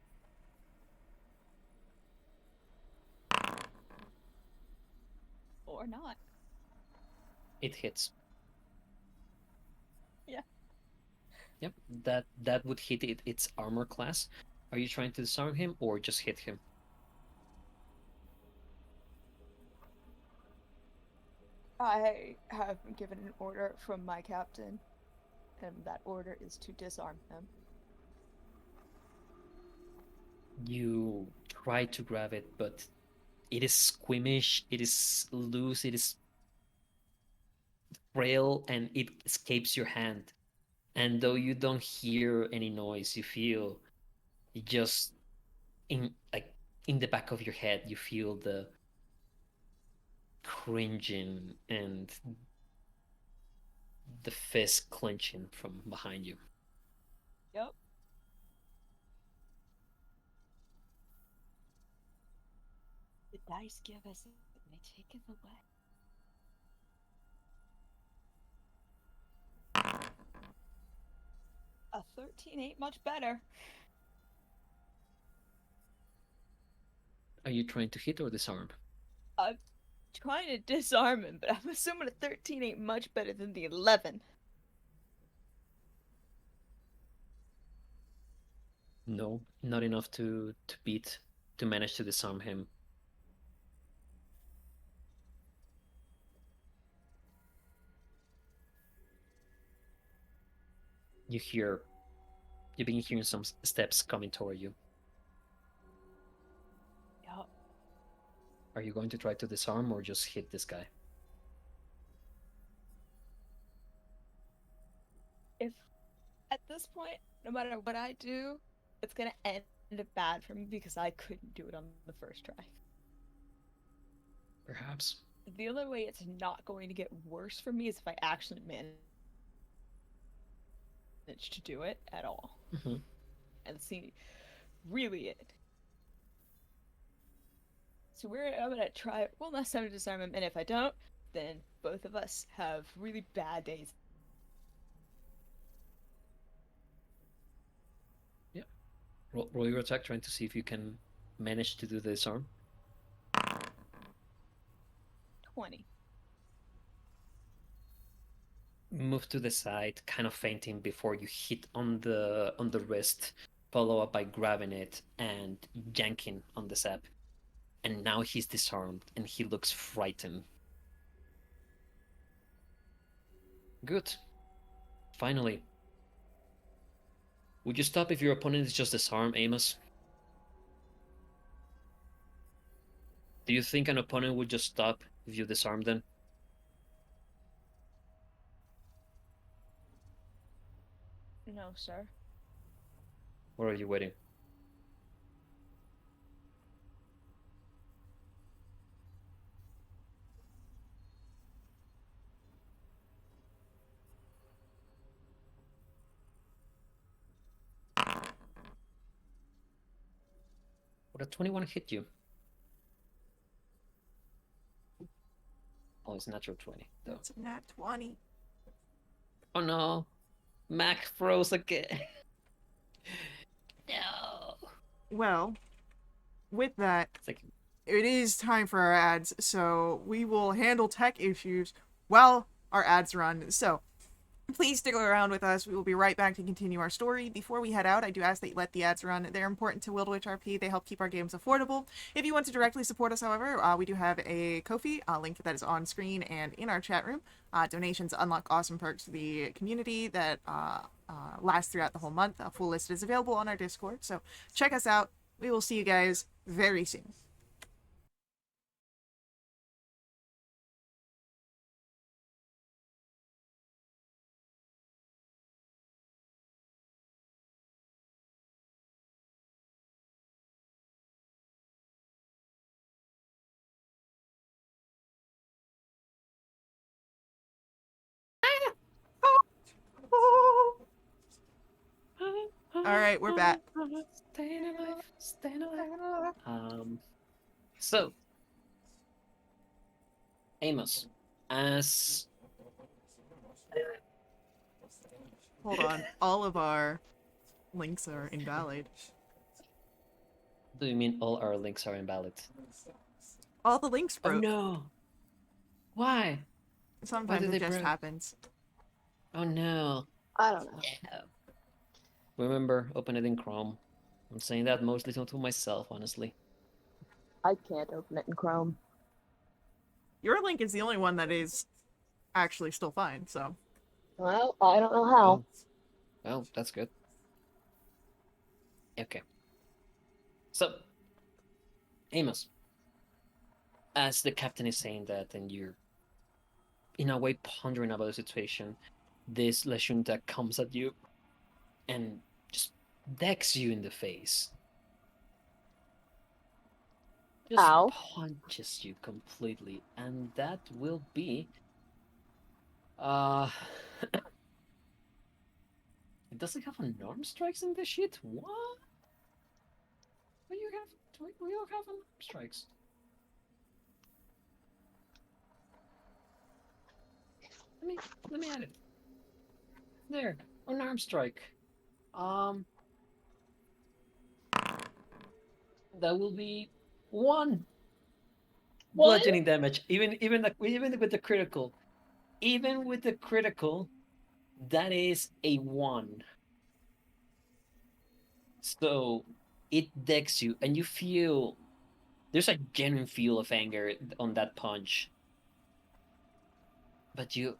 Or not. It hits. Yeah. Yep, that would hit its armor class. Are you trying to disarm him or just hit him? I have been given an order from my captain, and that order is to disarm him. You try to grab it, but it is squeamish, it is loose, it is frail, and it escapes your hand. And though you don't hear any noise, you feel just in the back of your head, you feel the cringing and the fist clenching from behind you. Yep. The dice give us it, they take it away. A 13 ain't much better. Are you trying to hit or disarm? I'm trying to disarm him, but I'm assuming a 13 ain't much better than the 11. No, not enough to manage to disarm him. You've been hearing some steps coming toward you. Yup. Are you going to try to disarm or just hit this guy? If at this point, no matter what I do, it's gonna end bad for me because I couldn't do it on the first try. Perhaps. The only way it's not going to get worse for me is if I actually manage to do it at all. Mm-hmm. And see, really it. So I'm gonna try one last time to disarm him, and if I don't, then both of us have really bad days. Yeah. Roll your attack, trying to see if you can manage to do the disarm. 20. Move to the side, kind of fainting before you hit on the wrist, follow up by grabbing it and yanking on the sap. And now he's disarmed and he looks frightened. Good. Finally. Would you stop if your opponent is just disarmed, Amos? Do you think an opponent would just stop if you disarm them? No, sir. Or are you waiting? Would a 21 hit you? Oh, it's natural 20, though. That's a nat 20. Oh no. Mac froze again. No. Well, with that, It's like, it is time for our ads, so we will handle tech issues while our ads run. So please stick around with us. We will be right back to continue our story. Before we head out, I do ask that you let the ads run. They're important to Wildwitch RP. They help keep our games affordable. If you want to directly support us, however, we do have a Ko-fi link that is on screen and in our chat room. Donations unlock awesome perks to the community that last throughout the whole month. A full list is available on our Discord, so check us out. We will see you guys very soon. All right, we're back. Staying alive, staying alive. So, Amos, as Hold on. All of our links are invalid. do you mean all our links are invalid? All the links Oh broke. no! Why? Sometimes did it they just broke? happens. Oh no! I don't know. Yeah. Remember, open it in Chrome. I'm saying that mostly to myself, honestly. I can't open it in Chrome. Your link is the only one that is actually still fine, so. Well, I don't know how. Oh. Well, that's good. Okay. So, Amos, as the captain is saying that, and you're in a way pondering about the situation, this Lashunta comes at you and just decks you in the face. Just Ow. punches you completely, and that will be uh it doesn't have norm strikes in this shit? What? What do you have? We don't have norm strikes. Let me add it. There, unarmed strike. Um, that will be 1 bludgeoning damage. Even with the critical, that is a 1. So it decks you, and you feel there's a genuine feel of anger on that punch, but it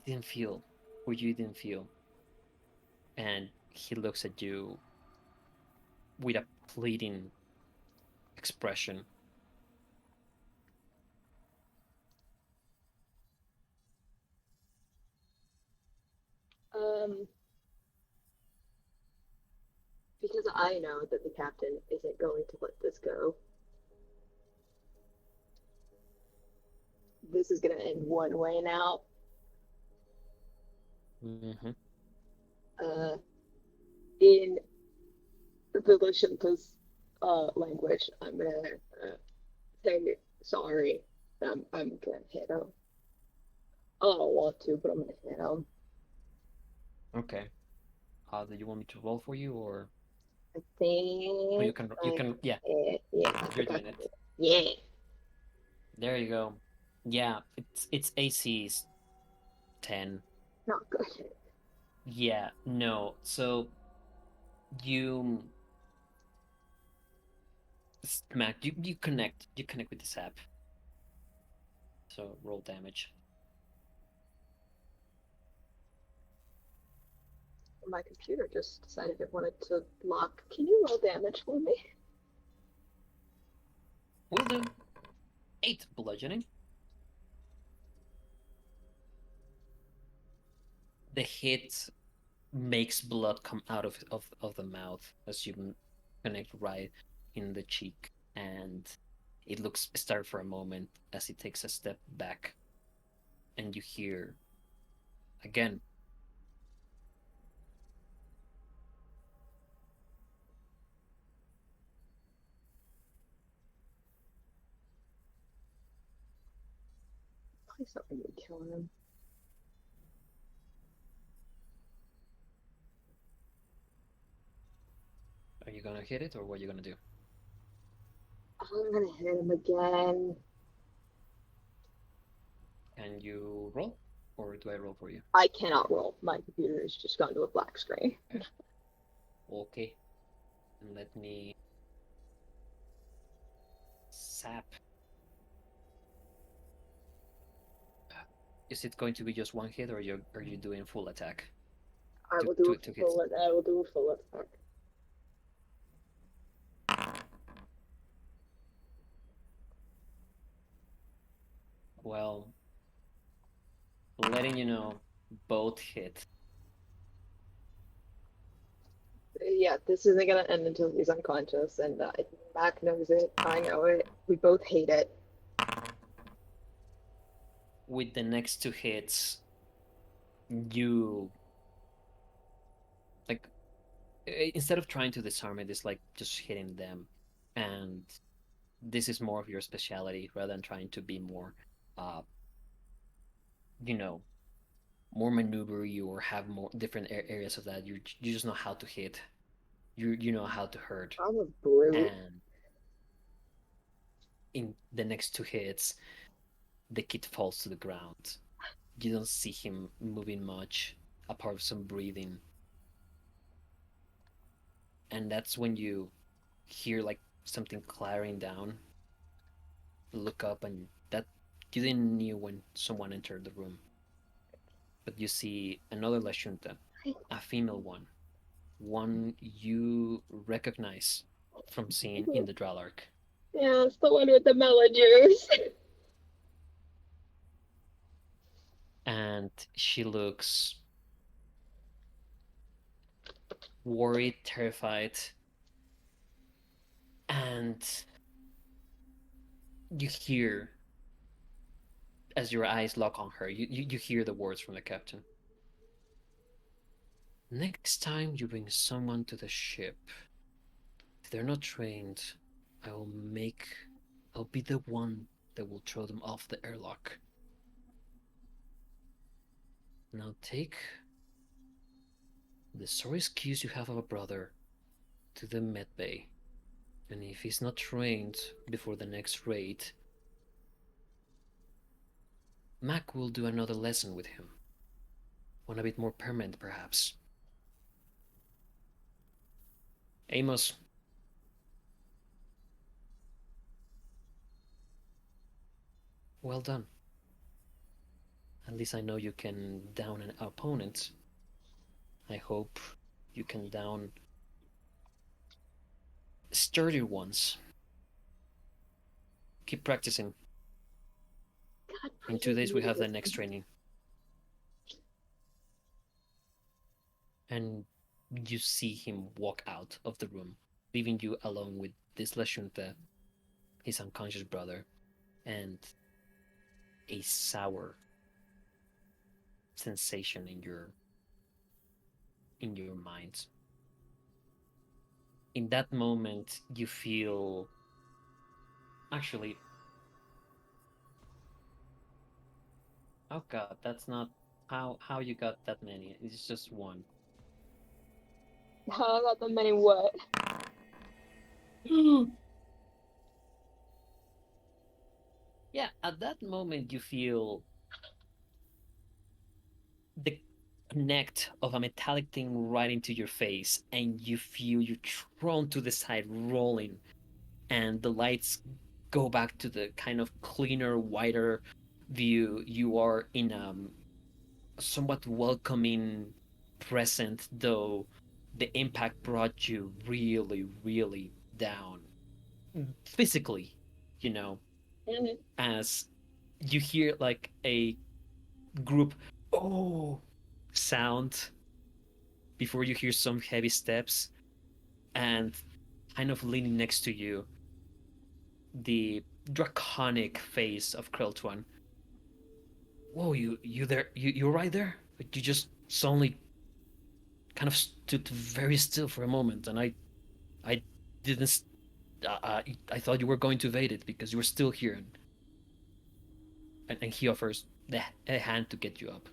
didn't feel, or you didn't feel, and he looks at you with a pleading expression. Because I know that the captain isn't going to let this go. This is gonna end one way now. Mm-hmm. In the Lashunta's language, I'm gonna say sorry. I'm gonna hit him. I don't want to, but I'm gonna hit him. Okay. Do you want me to roll for you, or I think. oh, you can yeah. Yeah, I You're think I doing can it. do it. Yeah. There you go. Yeah, it's AC's 10. Not good. Yeah, no. So you smack you connect with the sap. So roll damage. My computer just decided it wanted to lock. Can you roll damage for me? Will do. 8 bludgeoning. The hit makes blood come out of the mouth as you connect right in the cheek, and it looks startled for a moment as he takes a step back, and you hear again. Please don't make me kill him. you gonna hit it or what are you gonna do? I'm gonna hit him again. Can you roll? Or do I roll for you? I cannot roll. My computer has just gone to a black screen. Okay. And let me sap. Is it going to be just one hit or are you doing full attack? I Two- will do two- a two full. hits. I will do a full attack. Well, letting you know, both hit. Yeah, this isn't gonna end until he's unconscious, and Mac knows it. I know it. We both hate it. With the next two hits, you like instead of trying to disarm it, it's like just hitting them, and this is more of your speciality rather than trying to be more, uh, you know, more maneuvery or have more different areas of that. You just know how to hit. You know how to hurt, I'm a brute. and in the next two hits, the kid falls to the ground. You don't see him moving much, apart from some breathing. And that's when you hear like something clattering down. Look up, and that you didn't knew when someone entered the room. But you see another Lashunta, a female one you recognize from seeing in the Dralark. Yeah, it's the one with the mellow juice. And she looks worried, terrified, and you hear, as your eyes lock on her, you hear the words from the captain. Next time you bring someone to the ship, if they're not trained, I'll be the one that will throw them off the airlock. Now take the sorry excuse you have of a brother to the med bay, and if he's not trained before the next raid, Mac will do another lesson with him. One a bit more permanent, perhaps. Amos. Well done. At least I know you can down an opponent. I hope you can down sturdier ones. Keep practicing. God, In 2 days we have the next training. And you see him walk out of the room, leaving you alone with this Lashunta, his unconscious brother, and a sour sensation in your mind. In that moment, you feel actually. Oh God, that's not how you got that many. It's just one. How about the many what? Yeah, at that moment you feel the connect of a metallic thing right into your face, and you feel you thrown to the side, rolling, and the lights go back to the kind of cleaner, wider view. You are in a somewhat welcoming present, though the impact brought you really, really down physically, you know, as you hear like a group oh sound before you hear some heavy steps, and kind of leaning next to you, the draconic face of Kreltwan. Whoa, you there? You're right there? Like you just suddenly kind of stood very still for a moment, and I didn't. I thought you were going to evade it because you were still here, and he offers a hand to get you up.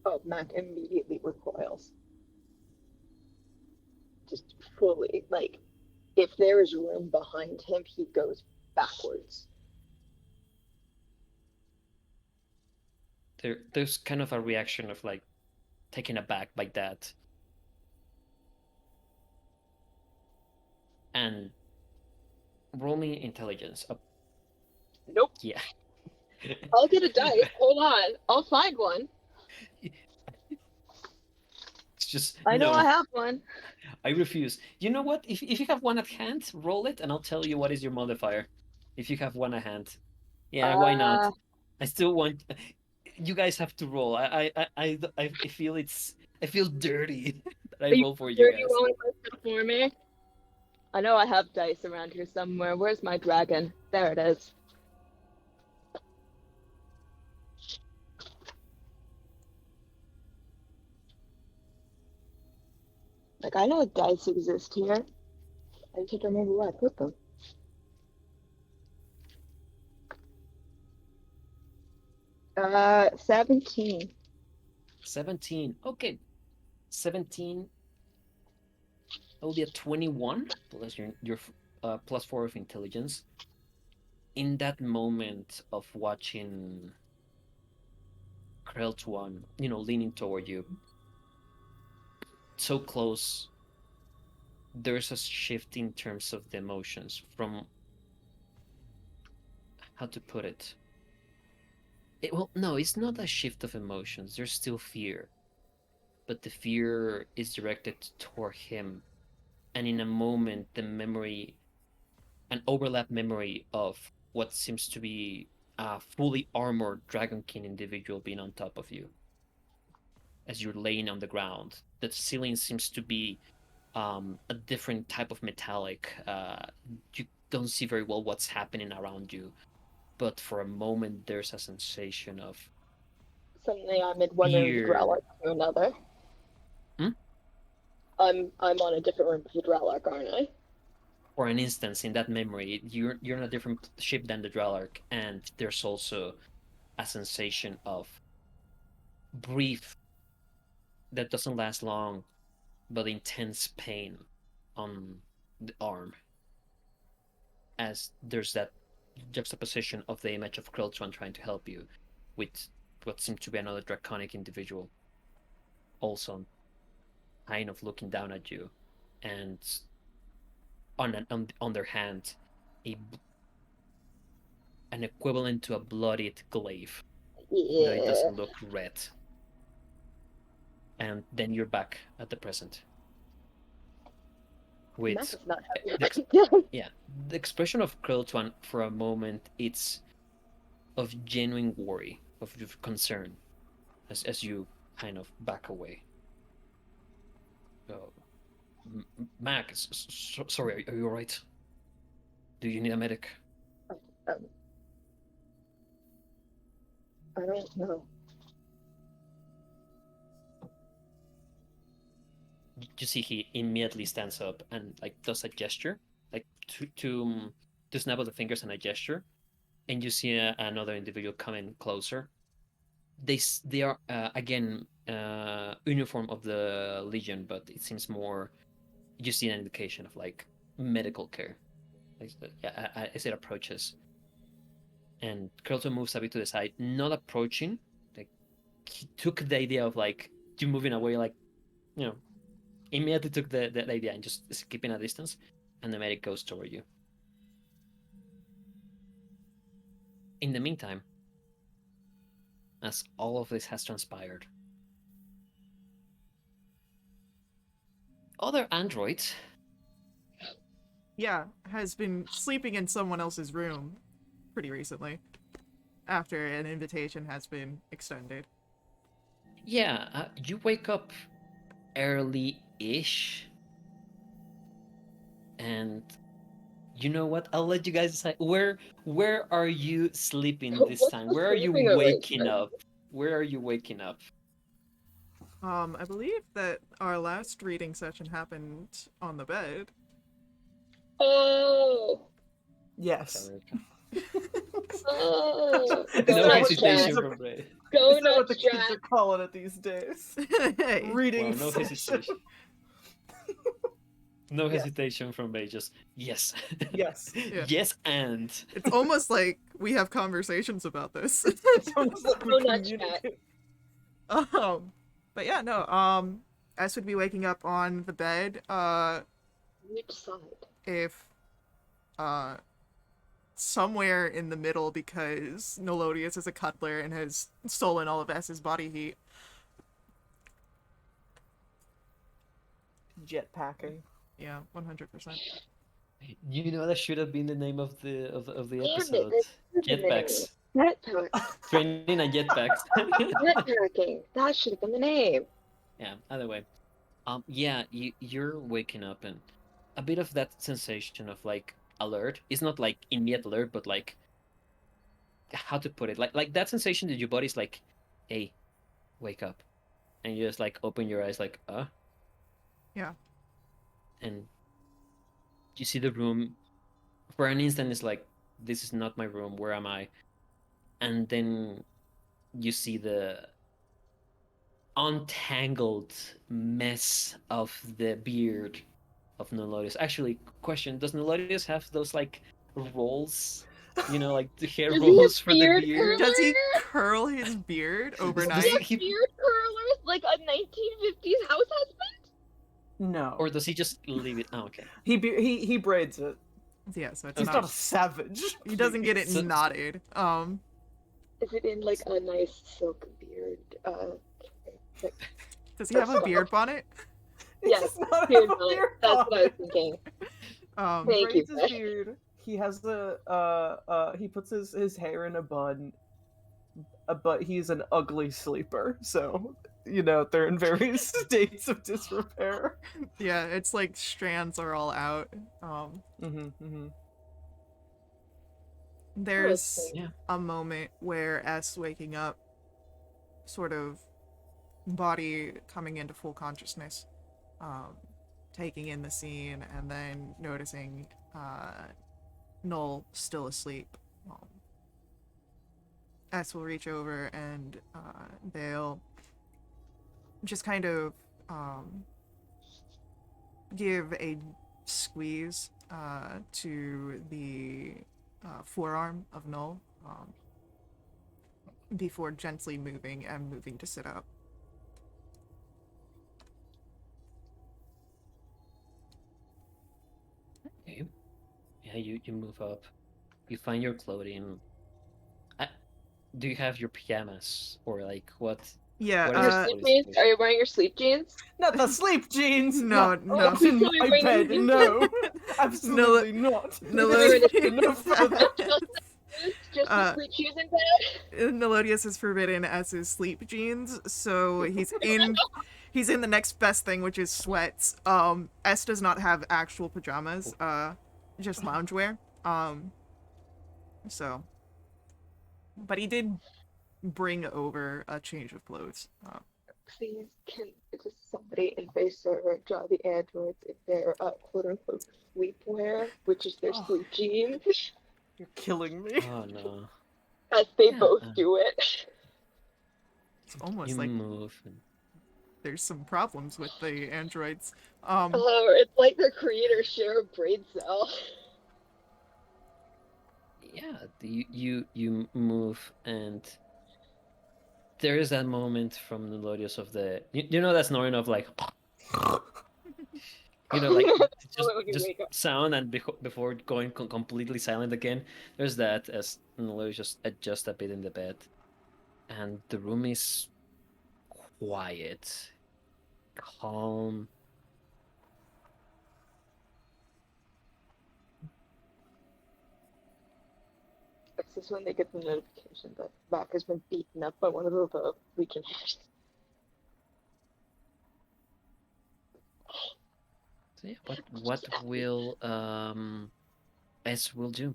Oh, Mac immediately recoils. Just fully, like, if there is room behind him, he goes backwards. There's kind of a reaction of like taken aback by that. And roll me intelligence. Nope. Yeah. I'll get a dice. Hold on. I'll find one. It's just I know no, I have one. I refuse. You know what? If you have one at hand, roll it, and I'll tell you what is your modifier. If you have one at hand, yeah, why not? I still want. You guys have to roll. I feel I feel dirty that I roll for you Dirty guys. rolling my stuff for me. I know I have dice around here somewhere. Where's my dragon? There it is. Like, I know dice exist here. I just have to remember where I put them. Uh, 17. 17. Okay. 17. That'll be a 21 plus your plus 4 of intelligence. In that moment of watching Kreltuan, leaning toward you, so close, there's a shift in terms of the emotions from how to put it. Well, no, it's not a shift of emotions. There's still fear, but the fear is directed toward him, and in a moment, an overlap memory of what seems to be a fully armored Dragon King individual being on top of you as you're laying on the ground. The ceiling seems to be a different type of metallic. You don't see very well what's happening around you, but for a moment there's a sensation of Suddenly I'm in one room of the fear. Growlark to another. Hmm? I'm on a different room of the Growlark, aren't I? For an instance, in that memory, you're in a different ship than the Dralark, and there's also a sensation of brief that doesn't last long, but intense pain on the arm, as there's that juxtaposition of the image of Kreltron trying to help you with what seemed to be another draconic individual also kind of looking down at you, and on their hand an equivalent to a bloodied glaive, though it Yeah. doesn't look red. And then you're back at the present with Max is not happy. the expression of Kreltwan for a moment, it's of genuine worry, of concern, as you kind of back away. Mac, sorry, are you alright? Do you need a medic? I don't know. You see he immediately stands up and like does a gesture, like to snap of the fingers and a gesture, and you see another individual coming closer. They are again uniform of the Legion, but it seems more. You see an indication of like medical care, as it approaches. And Curlton moves a bit to the side, not approaching. Like he took the idea of like you moving away, like immediately took the idea and just keeping a distance, and the medic goes toward you. In the meantime, as all of this has transpired, other androids, has been sleeping in someone else's room pretty recently after an invitation has been extended. you wake up early-ish, and you know what? I'll let you guys decide. Where are you sleeping this What's time? the Where are you sleeping waking arrangement? up? Where are you waking up? I believe that our last reading session happened on the bed. Oh. Yes. Oh. Is Go No that nuts, what the kids hesitation Jack. are- from Ray. Go Is that what the nuts, kids Jack. are calling it these days? Hey. Reading Well, no session. hesitation. No Yes. hesitation from Bay, just yes. Yes. Yeah. Yes, and. It's almost like we have conversations about this. It's almost like we Oh, not communicate. But yeah, no, S would be waking up on the bed, Which side? if, uh, somewhere in the middle because Nolodius is a cutler and has stolen all of S's body heat. Jetpacking. Yeah, 100%. You know that should have been the name of the Damn it, episode. that's the name. Jetpacks. Jetpack. Training and jetpacks. Jetpacking. That should have been the name. Yeah, either way. Yeah, you're waking up and a bit of that sensation of like alert. It's not like immediate alert, but like how to put it? Like that sensation that your body's like, hey, wake up. And you just like open your eyes like, Yeah. and you see the room for an instant. It's like, this is not my room, where am I? And then you see the untangled mess of the beard of Nolodius. Actually, question, does Nolodius have those like rolls, like the hair Does he have rolls for the beard beard? Does he curler? curl his beard Does overnight? he have He- beard curlers like a 1950s house husband? No. Or does he just leave it? Oh, okay. He braids it. Yeah, so it's He's Okay. not a savage. he doesn't get it So- knotted. Is it in like a nice silk beard? Does he have a beard bonnet? He Yes, does not beard have a bonnet. beard That's what I was bonnet. thinking. Thank you, Braids his Beck. beard. He has he puts his hair in a bun, but he's an ugly sleeper, so they're in various states of disrepair. Yeah, it's like strands are all out. There's Interesting. Yeah. a moment where S waking up, sort of body coming into full consciousness, taking in the scene, and then noticing Null still asleep. S will reach over and they'll just kind of give a squeeze to the forearm of Null before gently moving to sit up. Okay. Yeah, you move up. You find your clothing. Do you have your pajamas or like what? Yeah, What Your is sleep jeans? Are you wearing your sleep jeans? Not the sleep jeans. No, not no. up in Please tell me my wearing bed. your- No, absolutely not. No further. Just Uh, sleep shoes in bed? Melodius is forbidden as his sleep jeans, so he's in the next best thing, which is sweats. S does not have actual pajamas, just loungewear. So, but he did bring over a change of clothes. Please, can just somebody in face server draw the androids in their quote unquote sleepwear, which is their Oh. sleep jeans, You're killing me. Oh no. as they Yeah, both do it. It's almost You like move. And... there's some problems with the androids. Oh, it's like their creators share a brain cell. Yeah, you move and there is that moment from the Melodius of the that snoring of like like just, When you just wake up. sound and before going completely silent again. There's that as Melodius just adjusts a bit in the bed, and the room is quiet, calm. This is when they get the notification that Mac has been beaten up by one of the Legionnaires. So yeah, what will S will do?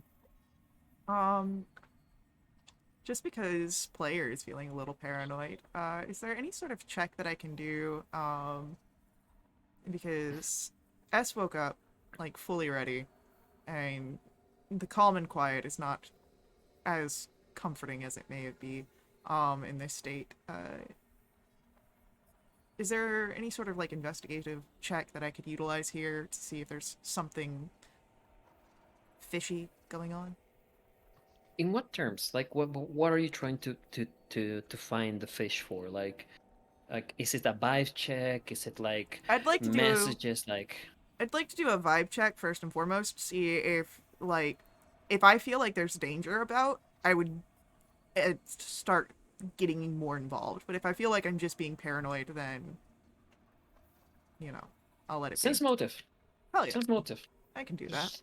Just because player is feeling a little paranoid, is there any sort of check that I can do? Because S woke up, like, fully ready, and the calm and quiet is not as comforting as it may be, in this state. is there any sort of like investigative check that I could utilize here to see if there's something fishy going on? In what terms? Like, what are you trying to find the fish for? Like, is it a vibe check? Is it like I'd like to do messages? Like, I'd like to do a vibe check first and foremost, see if I feel like there's danger about, I would start getting more involved. But if I feel like I'm just being paranoid, then I'll let it sense be. motive. Hell yeah, Sense motive. I can do that.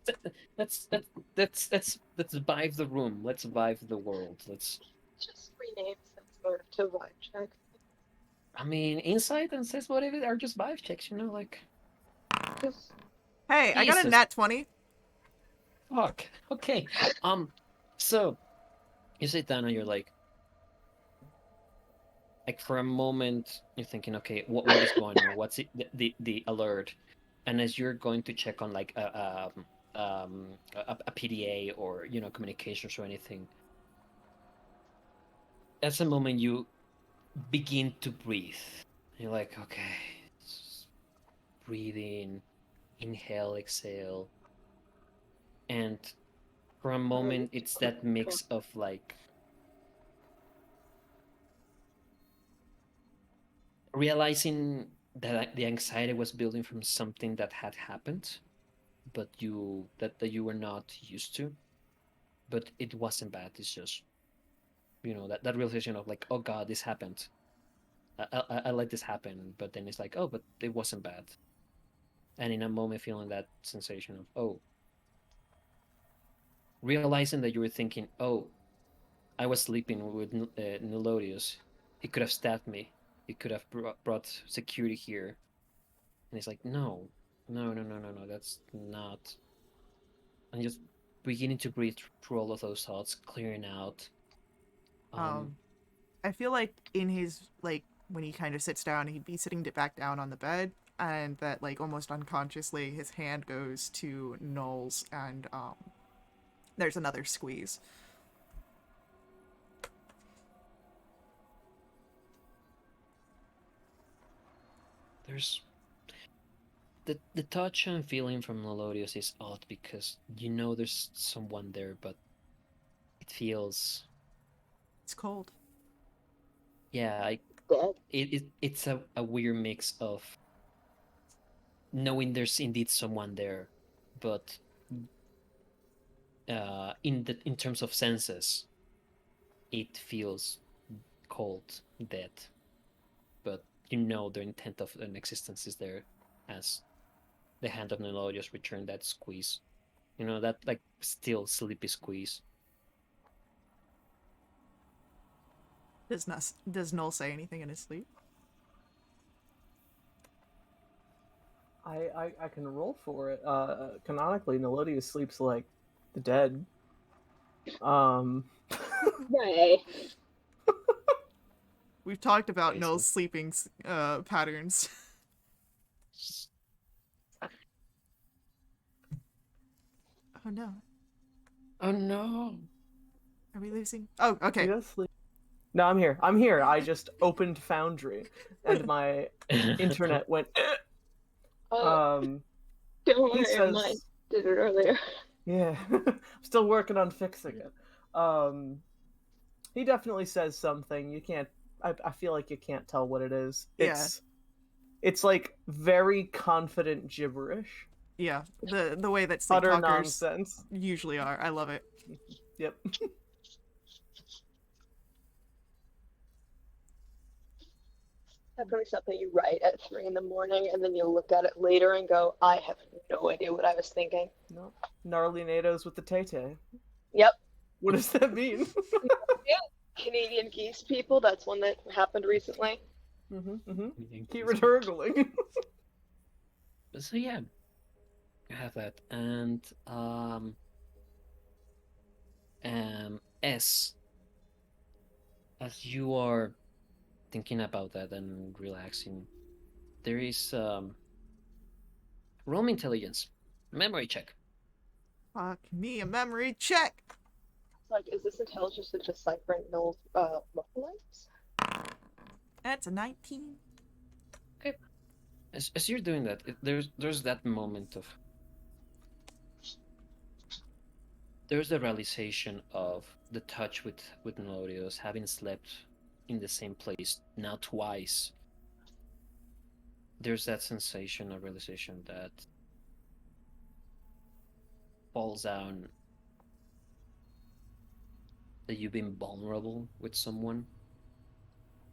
Let's vibe the room. Let's vibe the world. Let's. Just rename Sensor to Vibe Check. I mean, insight and sense motive are just vibe checks. Like. Just Hey, I got a Jesus. nat 20. Fuck. Okay. So you sit down and you're like for a moment you're thinking, okay, what is going on? What's the alert? And as you're going to check on like a PDA or communications or anything, that's the moment you begin to breathe. You're like, okay, breathe in, inhale, exhale, and for a moment it's that mix of like realizing that the anxiety was building from something that had happened, but that you were not used to, but it wasn't bad. It's just that realization of like, oh god, this happened. I let this happen, but then it's like, oh, but it wasn't bad. And in a moment, feeling that sensation of, oh, realizing that you were thinking, oh, I was sleeping with Nelodius. He could have stabbed me. He could have brought security here. And it's like, no, that's not. And just beginning to breathe through all of those thoughts, clearing out. I feel like in his like when he kind of sits down, he'd be sitting back down on the bed, and that like almost unconsciously his hand goes to Noel's, and there's another squeeze. There's the touch and feeling from Melodious is odd because there's someone there, but it feels It's cold. yeah. dead. It's a weird mix of knowing there's indeed someone there, but in terms of senses, it feels cold, dead. But the intent of an existence is there, as the hand of Melodious returned that squeeze. That like still sleepy squeeze. Does Noel say anything in his sleep? I can roll for it. Canonically, Nelodius sleeps like the dead. Right. We've talked about Crazy. Noel's sleeping patterns. Oh no. Oh no. Are we losing? Oh, okay. He does sleep. No, I'm here. I'm here. I just opened Foundry, and my internet went. Don't worry, He says, mine did it earlier. "Yeah, I'm still working on fixing it." He definitely says something. You can't. I feel like you can't tell what it is. Yeah. It's like very confident gibberish. Yeah, the way that Utter sleepwalkers nonsense. usually are. I love it. Yep. Definitely something you write at 3 in the morning, and then you look at it later and go, I have no idea what I was thinking. No. Gnarly NATOs with the Tay-Tay. Yep. What does that mean? Canadian geese people, that's one that happened recently. Keep returgling. So yeah, you have that, and S, as you are thinking about that and relaxing, there is roll intelligence, memory check. Fuck me, a memory check. Like, is this intelligence to decipher Noel's muffle lights? That's a 19. As you're doing that, there's that moment of there's the realization of the touch with Melodios, having slept in the same place now twice. There's that sensation of realization that falls down, that you've been vulnerable with someone,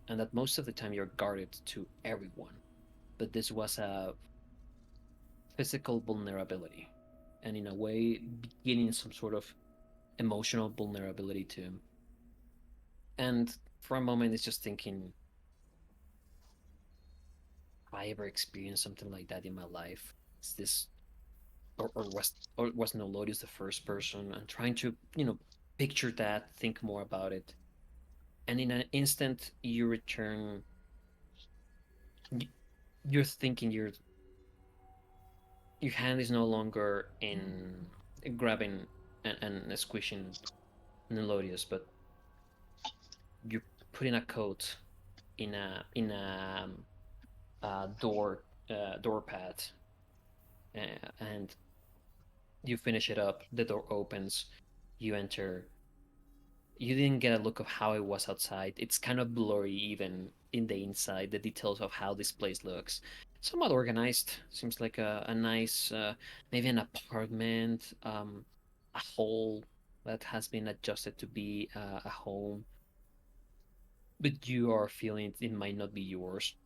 and that most of the time you're guarded to everyone. But this was a physical vulnerability, and in a way, beginning some sort of emotional vulnerability too. And for a moment, it's just thinking, have I ever experienced something like that in my life? Is this, or was Nolodius the first person? And trying to, picture that, think more about it, and in an instant, you return. You're thinking your hand is no longer in grabbing and squishing Nolodius, but you're putting a coat in a door pad, and you finish it up. The door opens. You enter. You didn't get a look of how it was outside. It's kind of blurry even in the inside. The details of how this place looks. Somewhat organized. Seems like a nice, maybe an apartment, a hall that has been adjusted to be a home. But you are feeling it might not be yours.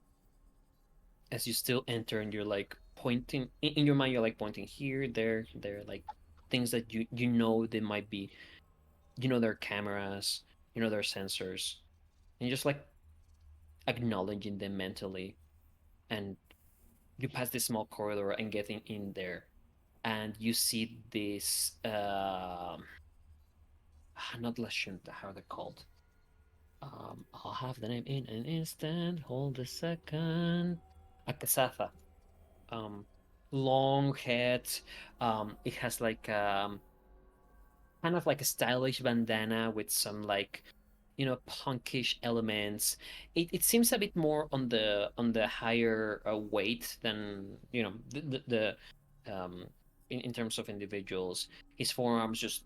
As you still enter and you're like pointing in your mind, you're like pointing here, there, like things that you know they might be, there are cameras, there are sensors, and you're just like acknowledging them mentally. And you pass this small corridor and getting in there, and you see this not lashunta, how are they called? I'll have the name in an instant. Hold a second. A casafa. um, Long head. It has like kind of like a stylish bandana with some like punkish elements. It seems a bit more on the higher weight than the in terms of individuals. His forearms just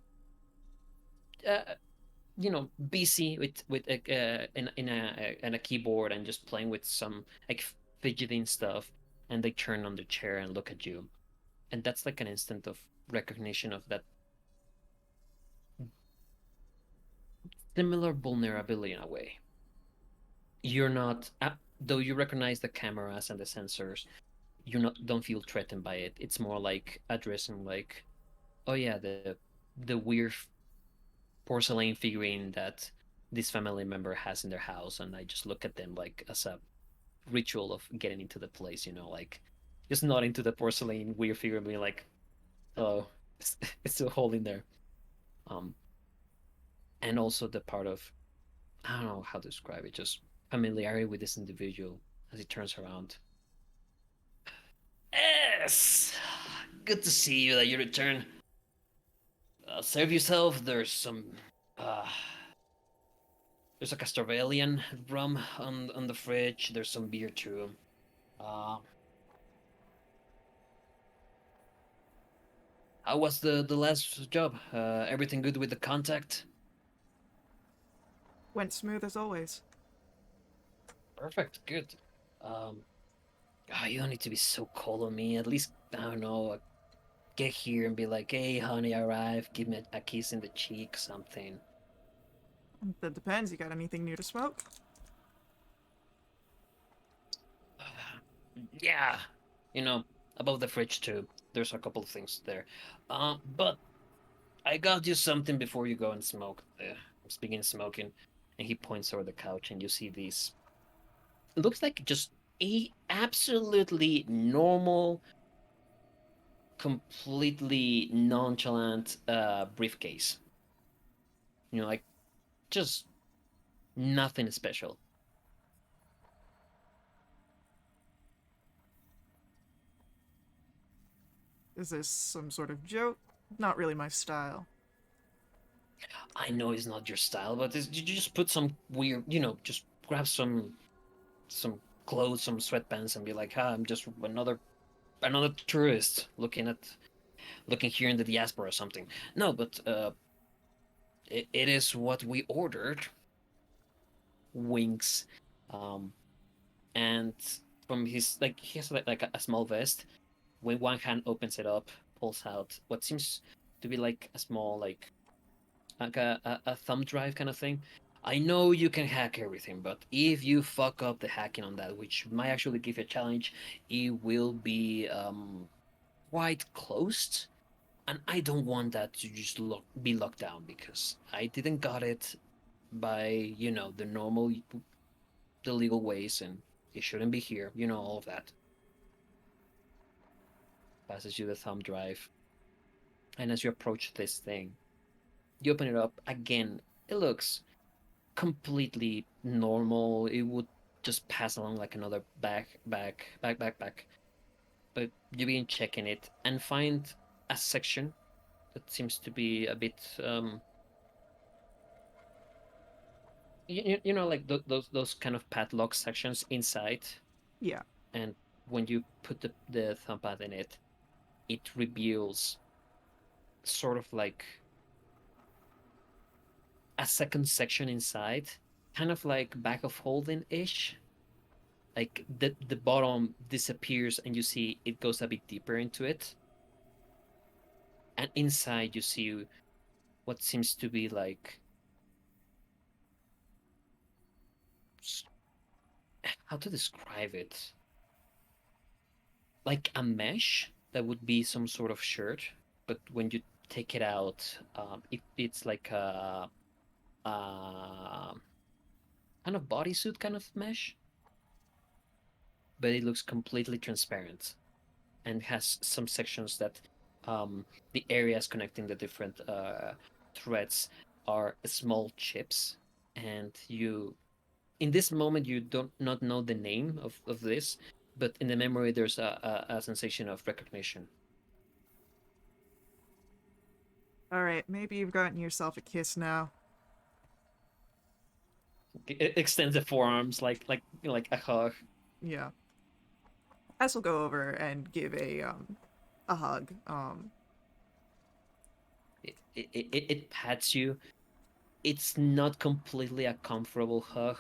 uh, busy with in a keyboard and just playing with some like fidgeting stuff, and they turn on the chair and look at you, and that's like an instant of recognition of that similar vulnerability in a way. You're not though you recognize the cameras and the sensors, you not don't feel threatened by it. It's more like addressing like, oh yeah, the weird porcelain figurine that this family member has in their house, and I just look at them like as a ritual of getting into the place, like just nodding to the porcelain weird figure and being like, oh, it's still holding there. Um, and also the part of, I don't know how to describe it, just familiarity with this individual as he turns around. Yes, good to see you. That you return. Serve yourself. Uh, there's a Castorvalian rum on the fridge. There's some beer too. Uh, how was the last job? Everything good with the contact? Went smooth as always. Perfect. Good. Um, you don't need to be so cold on me. At least I don't know. Get here and be like, "Hey, honey, I arrived. Give me a kiss in the cheek, something." That depends. You got anything new to smoke? Yeah, above the fridge too. There's a couple of things there. But I got you something before you go and smoke. Begin smoking, and he points over the couch, and you see these. It looks like just a absolutely normal, completely nonchalant briefcase. Like just nothing special. Is this some sort of joke? Not really my style. I know it's not your style, but you just put some weird, just grab some clothes, some sweatpants, and be like, "Ah, I'm just another tourist looking here in the diaspora or something." No, but it is what we ordered. Winks, um, and from his like he has like a small vest. When one hand opens it up, pulls out what seems to be like a small like a thumb drive kind of thing. I know you can hack everything, but if you fuck up the hacking on that, which might actually give you a challenge, it will be quite closed. And I don't want that to just be locked down because I didn't got it by the normal, the legal ways, and it shouldn't be here. All of that. Passes you the thumb drive, and as you approach this thing, you open it up again. It looks completely normal. It would just pass along like another back. But you begin checking it and find a section that seems to be a bit like those kind of padlock sections inside. Yeah. And when you put the thumb pad in it, it reveals sort of like a second section inside, kind of like bag of holding ish. Like the bottom disappears and you see it goes a bit deeper into it. And inside you see what seems to be like, how to describe it? Like a mesh that would be some sort of shirt, but when you take it out, it's like a kind of bodysuit kind of mesh, but it looks completely transparent and has some sections that the areas connecting the different threads are small chips, and you in this moment you don't not know the name of this, but in the memory there's a sensation of recognition. All right, maybe you've gotten yourself a kiss now. It extends the forearms like a hug. Yeah. As will go over and give a hug. It pats you. It's not completely a comfortable hug,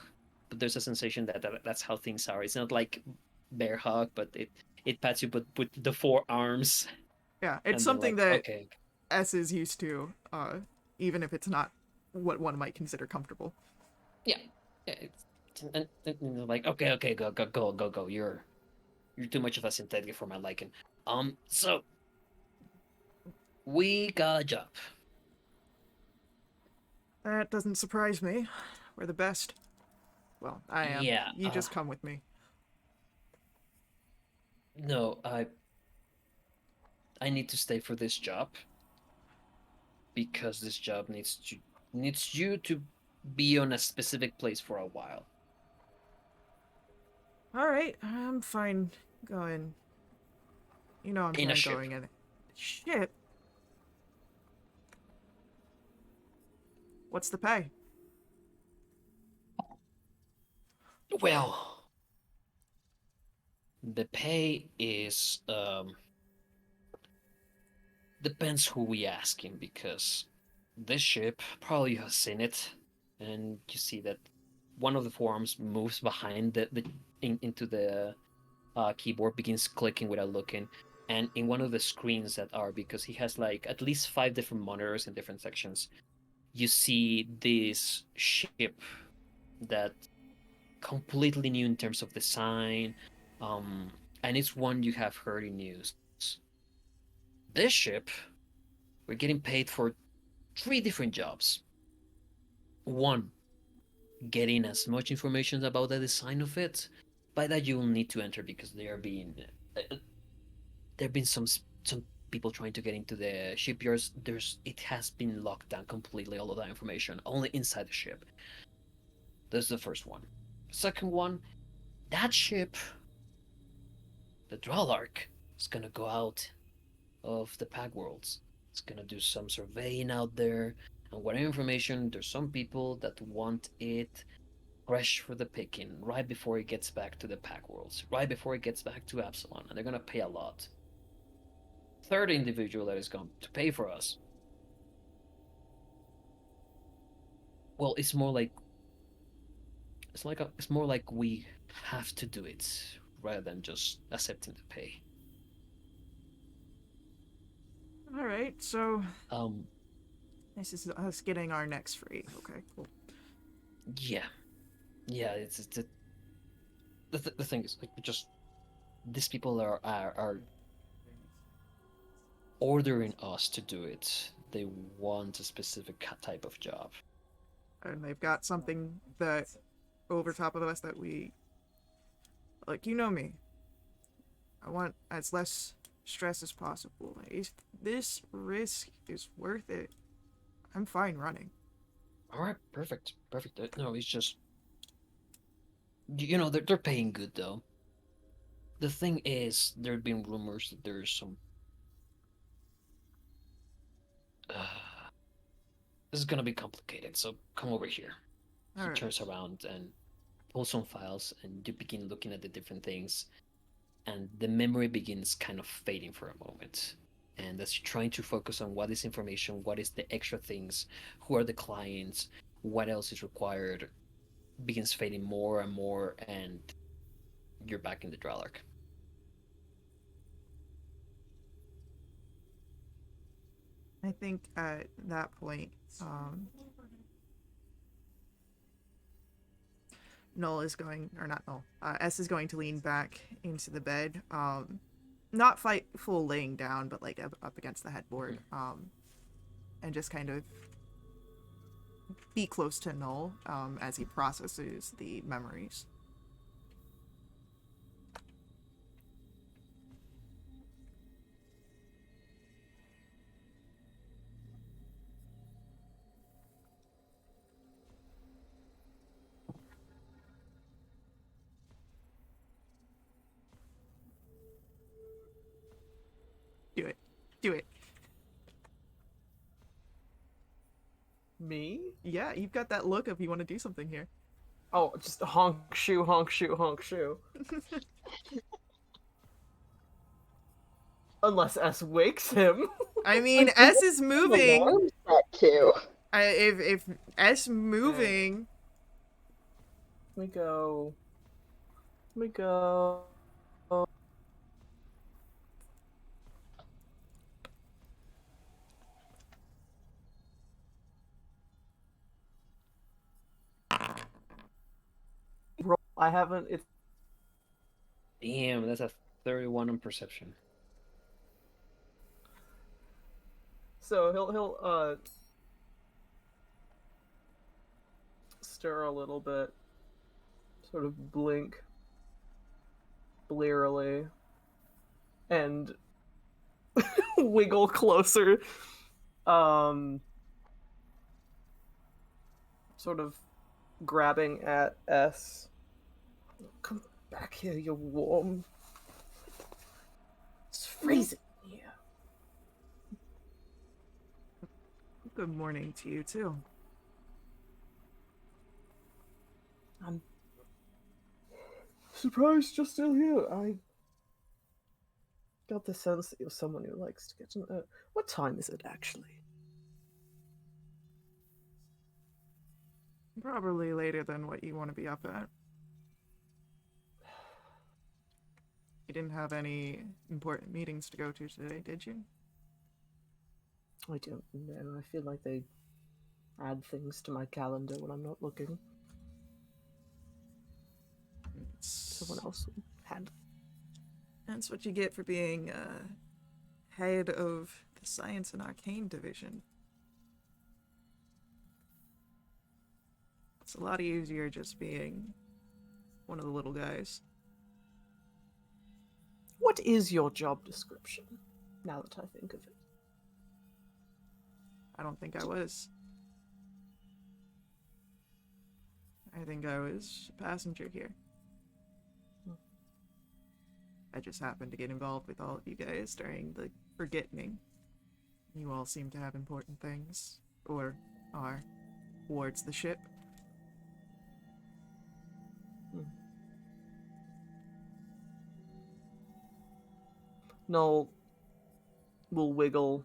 but there's a sensation that's how things are. It's not like bear hug, but it pats you, but with the forearms, Yeah, it's and then something like, that okay, S is used to, even if it's not what one might consider comfortable. yeah, yeah. And like, okay, go. You're too much of a synthetic for my liking. So we got a job. That doesn't surprise me. We're the best. Well, I am. Yeah. You just come with me. No, I need to stay for this job because this job needs you to be on a specific place for a while. All right, I'm fine going. You know I'm In a fine ship. going in it. Ship? What's the pay? Well, the pay is depends who we asking, because this ship, probably you have seen it, and you see that one of the forearms moves behind into the keyboard, begins clicking without looking, and in one of the screens that are, because he has like at least 5 different monitors in different sections, you see this ship that completely new in terms of design, and it's one you have heard in news. This ship, we're getting paid for 3 different jobs. One, getting as much information about the design of it. By that you will need to enter because there have been some people trying to get into the shipyards. It has been locked down completely. All of that information only inside the ship. That's the first one. Second one, that ship, the Dralark, is gonna go out of the pack worlds. It's gonna do some surveying out there, and whatever information, there's some people that want it fresh for the picking, right before it gets back to the pack worlds, right before it gets back to Absalon, and they're gonna pay a lot. Third individual that is going to pay for us, well, it's more like we have to do it rather than just accepting the pay. All right, so Um, this is us getting our necks free. Okay, cool. yeah, yeah. It's the thing is like just these people are ordering us to do it. They want a specific type of job. And they've got something that over top of us that we like. You know me. I want as less stress as possible. If this risk is worth it, I'm fine running. All right, perfect, perfect. No, it's just you know they're paying good though. The thing is, there have been rumors that there's some. This is gonna be complicated, so come over here. All He right. turns around and pulls some files, and you begin looking at the different things, and the memory begins kind of fading for a moment. And as you're trying to focus on what is information, what is the extra things, who are the clients, what else is required, begins fading more and more, and you're back in the Dralark. I think at that point, Null is going, or not Null, S is going to lean back into the bed, not fight full laying down, but like up against the headboard, and just kind of be close to Null as he processes the memories. Do it. Do it. Me? Yeah, you've got that look of you want to do something here. Oh, just honk shoe, honk shoe, honk shoe. Unless S wakes him. I mean, S is moving. Alarm set too. If S moving, Let me go. Let me go. I haven't. It's Damn, that's a 31 on perception. so he'll stir a little bit, sort of blink blearily, and wiggle closer. Sort of grabbing at S. Come back here, you're warm. It's freezing here. good morning to you too. I'm surprised you're still here. I got the sense that you're someone who likes to get to know. What time is it actually? Probably later than what you want to be up at. You didn't have any important meetings to go to today, did you? I don't know. I feel like they add things to my calendar when I'm not looking. Someone else will handle. That's what you get for being head of the Science and Arcane division. It's a lot easier just being one of the little guys. What is your job description? Now that I think of it. I don't think I was. I think I was a passenger here. I just happened to get involved with all of you guys during the Forgetting. You all seem to have important things, or are, towards the ship. Noel will wiggle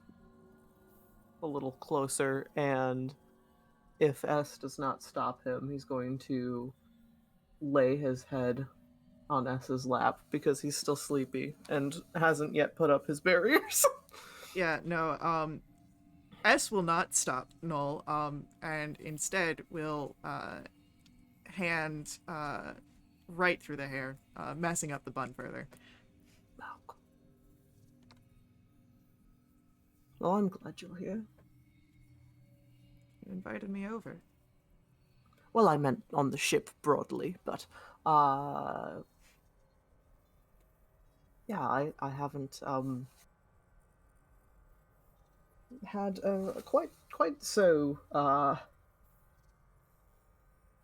a little closer, and if S does not stop him, he's going to lay his head on S's lap because he's still sleepy and hasn't yet put up his barriers. Yeah, no, S will not stop Null, and instead will hand right through the hair, messing up the bun further. Well, I'm glad you're here. You invited me over. Well, I meant on the ship broadly, but yeah, I haven't had quite so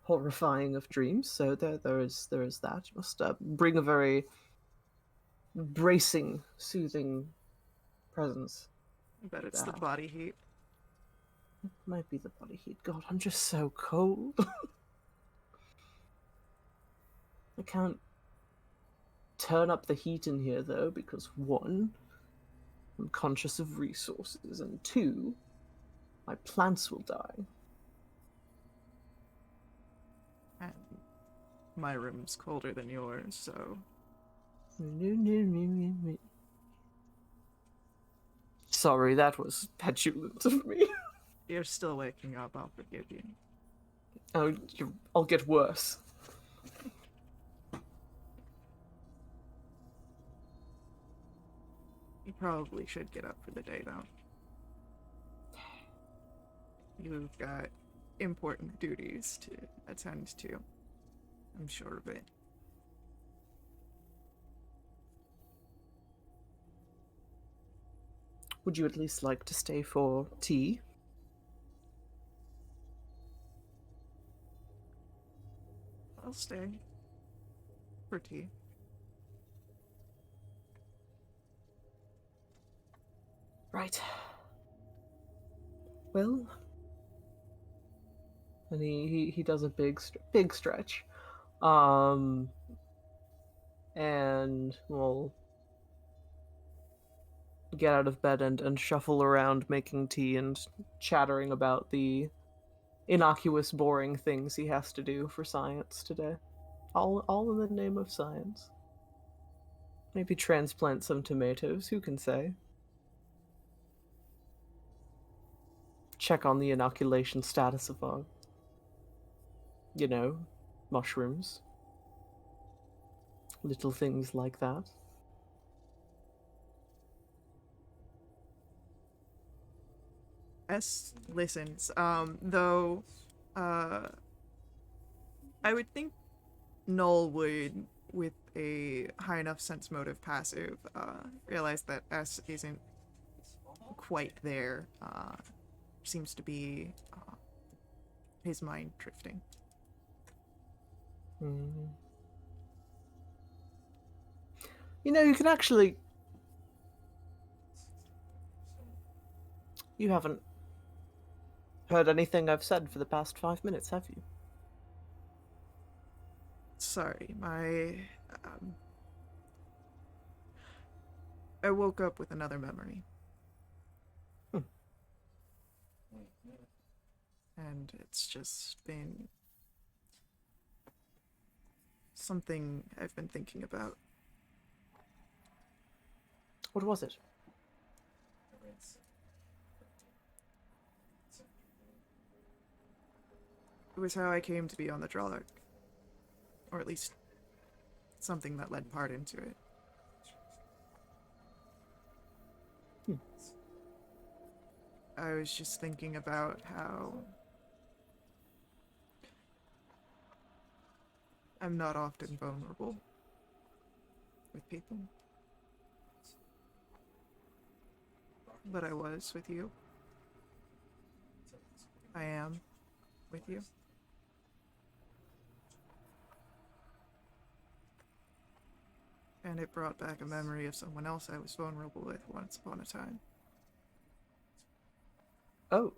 horrifying of dreams. So there is that. You must bring a very bracing, soothing presence. I bet it's the body heat. It might be the body heat. God, I'm just so cold. I can't turn up the heat in here though, because one, I'm conscious of resources, and two, my plants will die. And my room's colder than yours, so... Sorry, that was petulant of me. You're still waking up, I'll forgive you. Oh, I'll get worse. You probably should get up for the day, though. You've got important duties to attend to. I'm sure of it. Would you at least like to stay for tea? I'll stay. For tea. Right. Well, and he does a big stretch, and will get out of bed and shuffle around making tea and chattering about the innocuous, boring things he has to do for science today. All in the name of science. Maybe transplant some tomatoes, who can say? Check on the inoculation status of our, mushrooms. Little things like that. S listens, though, I would think Null would, with a high enough sense motive passive, realize that S isn't quite there. Seems to be his mind drifting. Mm. You can actually... You haven't heard anything I've said for the past 5 minutes, have you? Sorry, I woke up with another memory. And it's just been something I've been thinking about. What was it? It was how I came to be on the Drawlark. Or at least something that led part into it. I was just thinking about how I'm not often vulnerable with people. But I was with you. I am with you. And it brought back a memory of someone else I was vulnerable with once upon a time. Oh.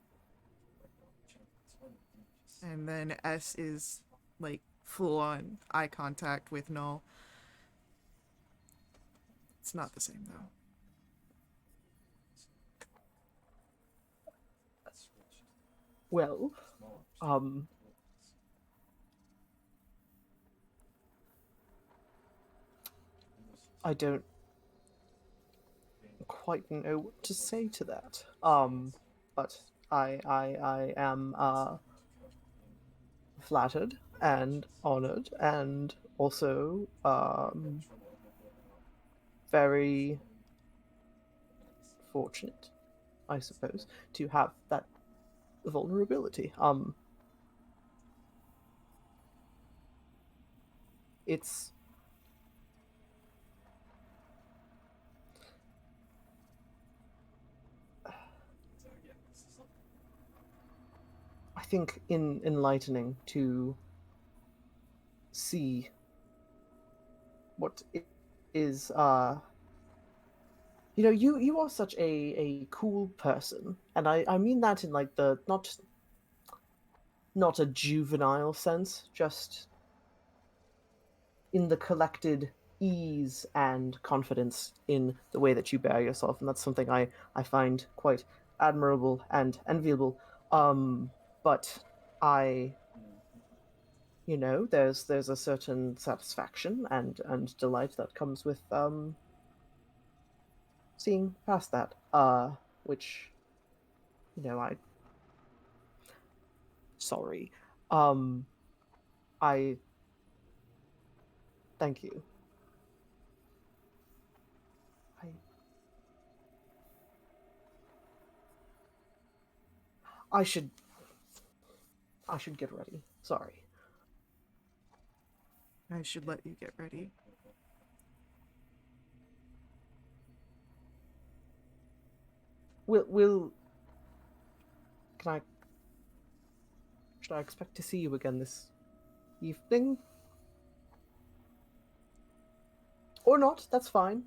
And then S is, like, full-on eye contact with Null. It's not the same, though. Well, um, I don't quite know what to say to that. But I am flattered and honored, and also very fortunate, I suppose, to have that vulnerability. It's I think enlightening to see what is you are such a cool person, and I mean that in like the not a juvenile sense, just in the collected ease and confidence in the way that you bear yourself, and that's something I find quite admirable and enviable. But I, there's a certain satisfaction and delight that comes with seeing past that, which I sorry, um, I thank you. I I should I should get ready. Sorry. I should let you get ready. Will can I should I expect to see you again this evening? Or not, that's fine.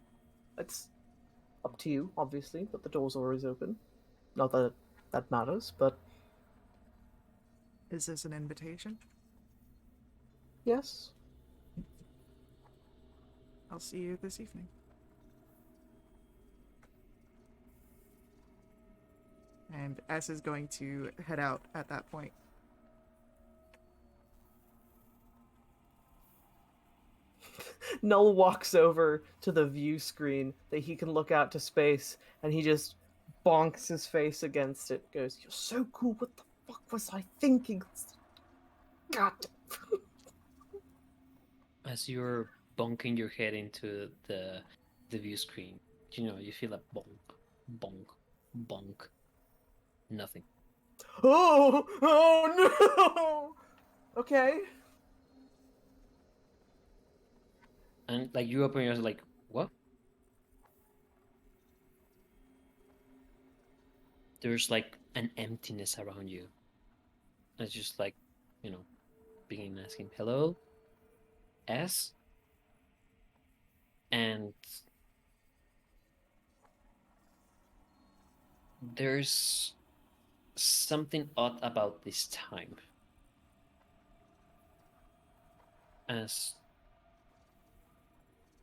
It's up to you, obviously, but the door's always open. Not that that matters, but Is this an invitation? yes. I'll see you this evening. And S is going to head out at that point. Null walks over to the view screen that he can look out to space, and he just bonks his face against it. Goes, "You're so cool. What the fuck was I thinking?" God. As you're bonking your head into the view screen, you feel a bonk, bonk, bonk. Nothing. Oh no. Okay. And like you open your eyes, like what? There's like an emptiness around you. It's just like, begin asking, hello, S? And there's something odd about this time. As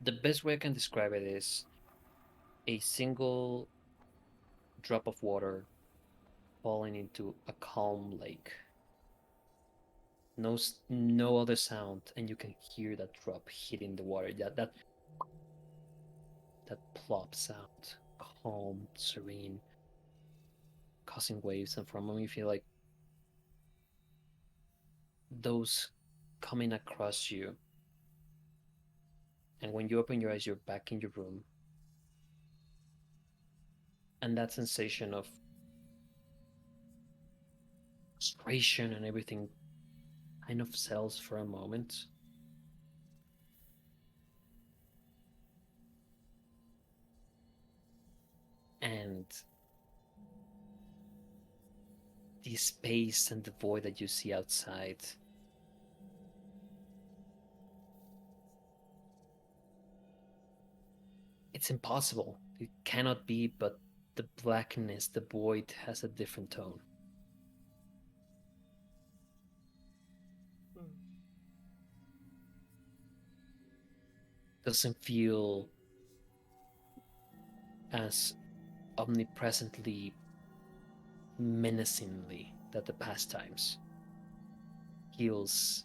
the best way I can describe it is a single drop of water falling into a calm lake. No other sound, and you can hear that drop hitting the water. That plop sound, calm, serene, causing waves, and for a moment you feel like those coming across you. And when you open your eyes, you're back in your room. And that sensation of frustration and everything kind of settles for a moment. And the space and the void that you see outside, it's impossible. It cannot be, but the blackness, the void has a different tone. Doesn't feel as omnipresently, menacingly that the past times feels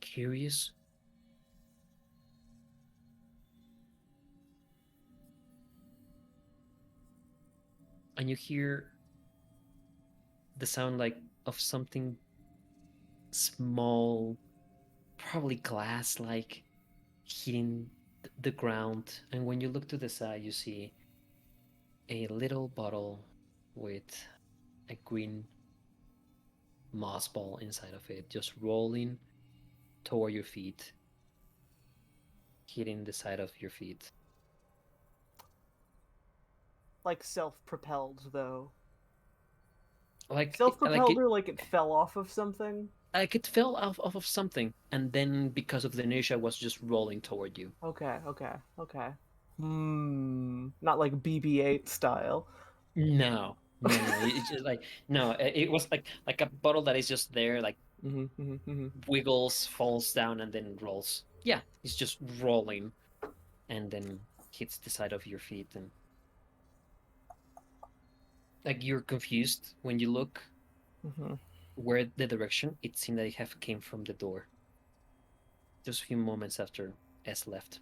curious. And you hear the sound like of something small, probably glass like, hitting the ground. And when you look to the side, you see a little bottle with a green moss ball inside of it, just rolling toward your feet, hitting the side of your feet. Like self-propelled, though. Like Self-propelled or like it fell off of something? like it fell off of something, and then because of the inertia, was just rolling toward you. Okay. Not like BB-8 style. No, no, no. It's just like no. It was like a bottle that is just there, like wiggles, falls down, and then rolls. Yeah, it's just rolling, and then hits the side of your feet, and like you're confused when you look where the direction. It seemed that it have came from the door. Just a few moments after S left.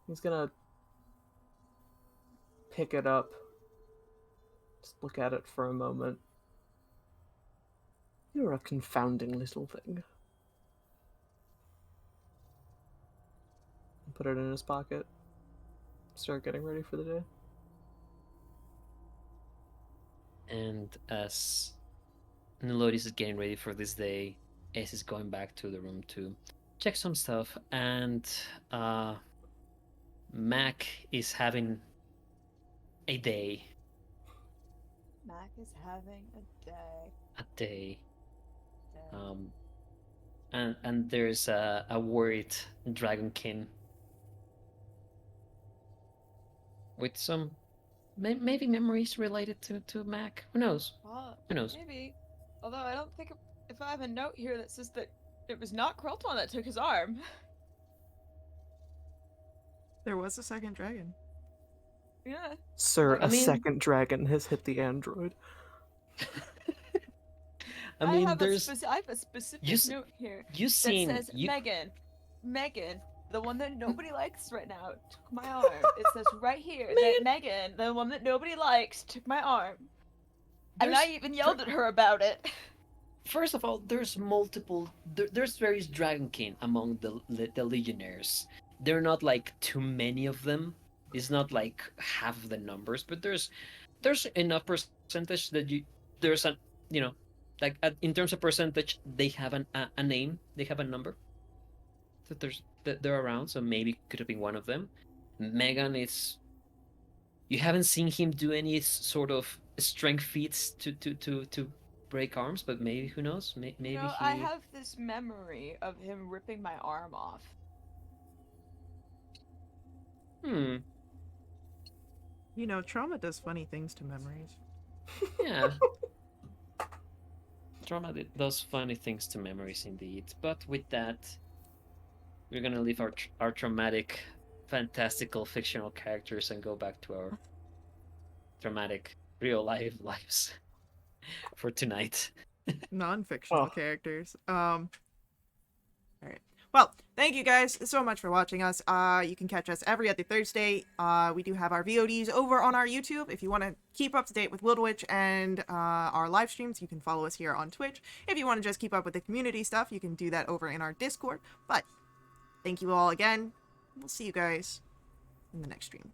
He's gonna pick it up. Just look at it for a moment. You're a confounding little thing. Put it in his pocket. Start getting ready for the day. And as Noloris is getting ready for this day, S is going back to the room to check some stuff, and Mac is having a day. Mac is having a day. A day. And there's a worried dragonkin with some maybe memories related to Mac. Who knows? Who knows? Maybe. Although I don't think if I have a note here that says that it was not Krelton that took his arm. There was a second dragon. Yeah. Sir, I a mean- second dragon has hit the android. I mean, have there's I have a specific you s- note here you that seen says you Megan, the one that nobody likes right now, took my arm. It says right here that Megan, the one that nobody likes, took my arm. And I There's- even yelled at her about it. First of all, there's multiple. There's various dragonkin among the legionnaires. There are not like too many of them. It's not like half the numbers, but there's enough percentage that there's a like in terms of percentage, they have a name, they have a number. So they're around. So maybe could have been one of them. Megan is. You haven't seen him do any sort of strength feats to break arms, but maybe who knows? Maybe You know, he. I have this memory of him ripping my arm off. Hmm. You know, trauma does funny things to memories. Yeah. Trauma does funny things to memories indeed. But with that, we're gonna leave our traumatic, fantastical fictional characters and go back to our dramatic real life lives for tonight. Non-fictional Oh. characters. All right. Well, thank you guys so much for watching us. You can catch us every other Thursday. We do have our VODs over on our YouTube. If you want to keep up to date with World Witch and our live streams, you can follow us here on Twitch. If you want to just keep up with the community stuff, you can do that over in our Discord. But thank you all again. We'll see you guys in the next stream.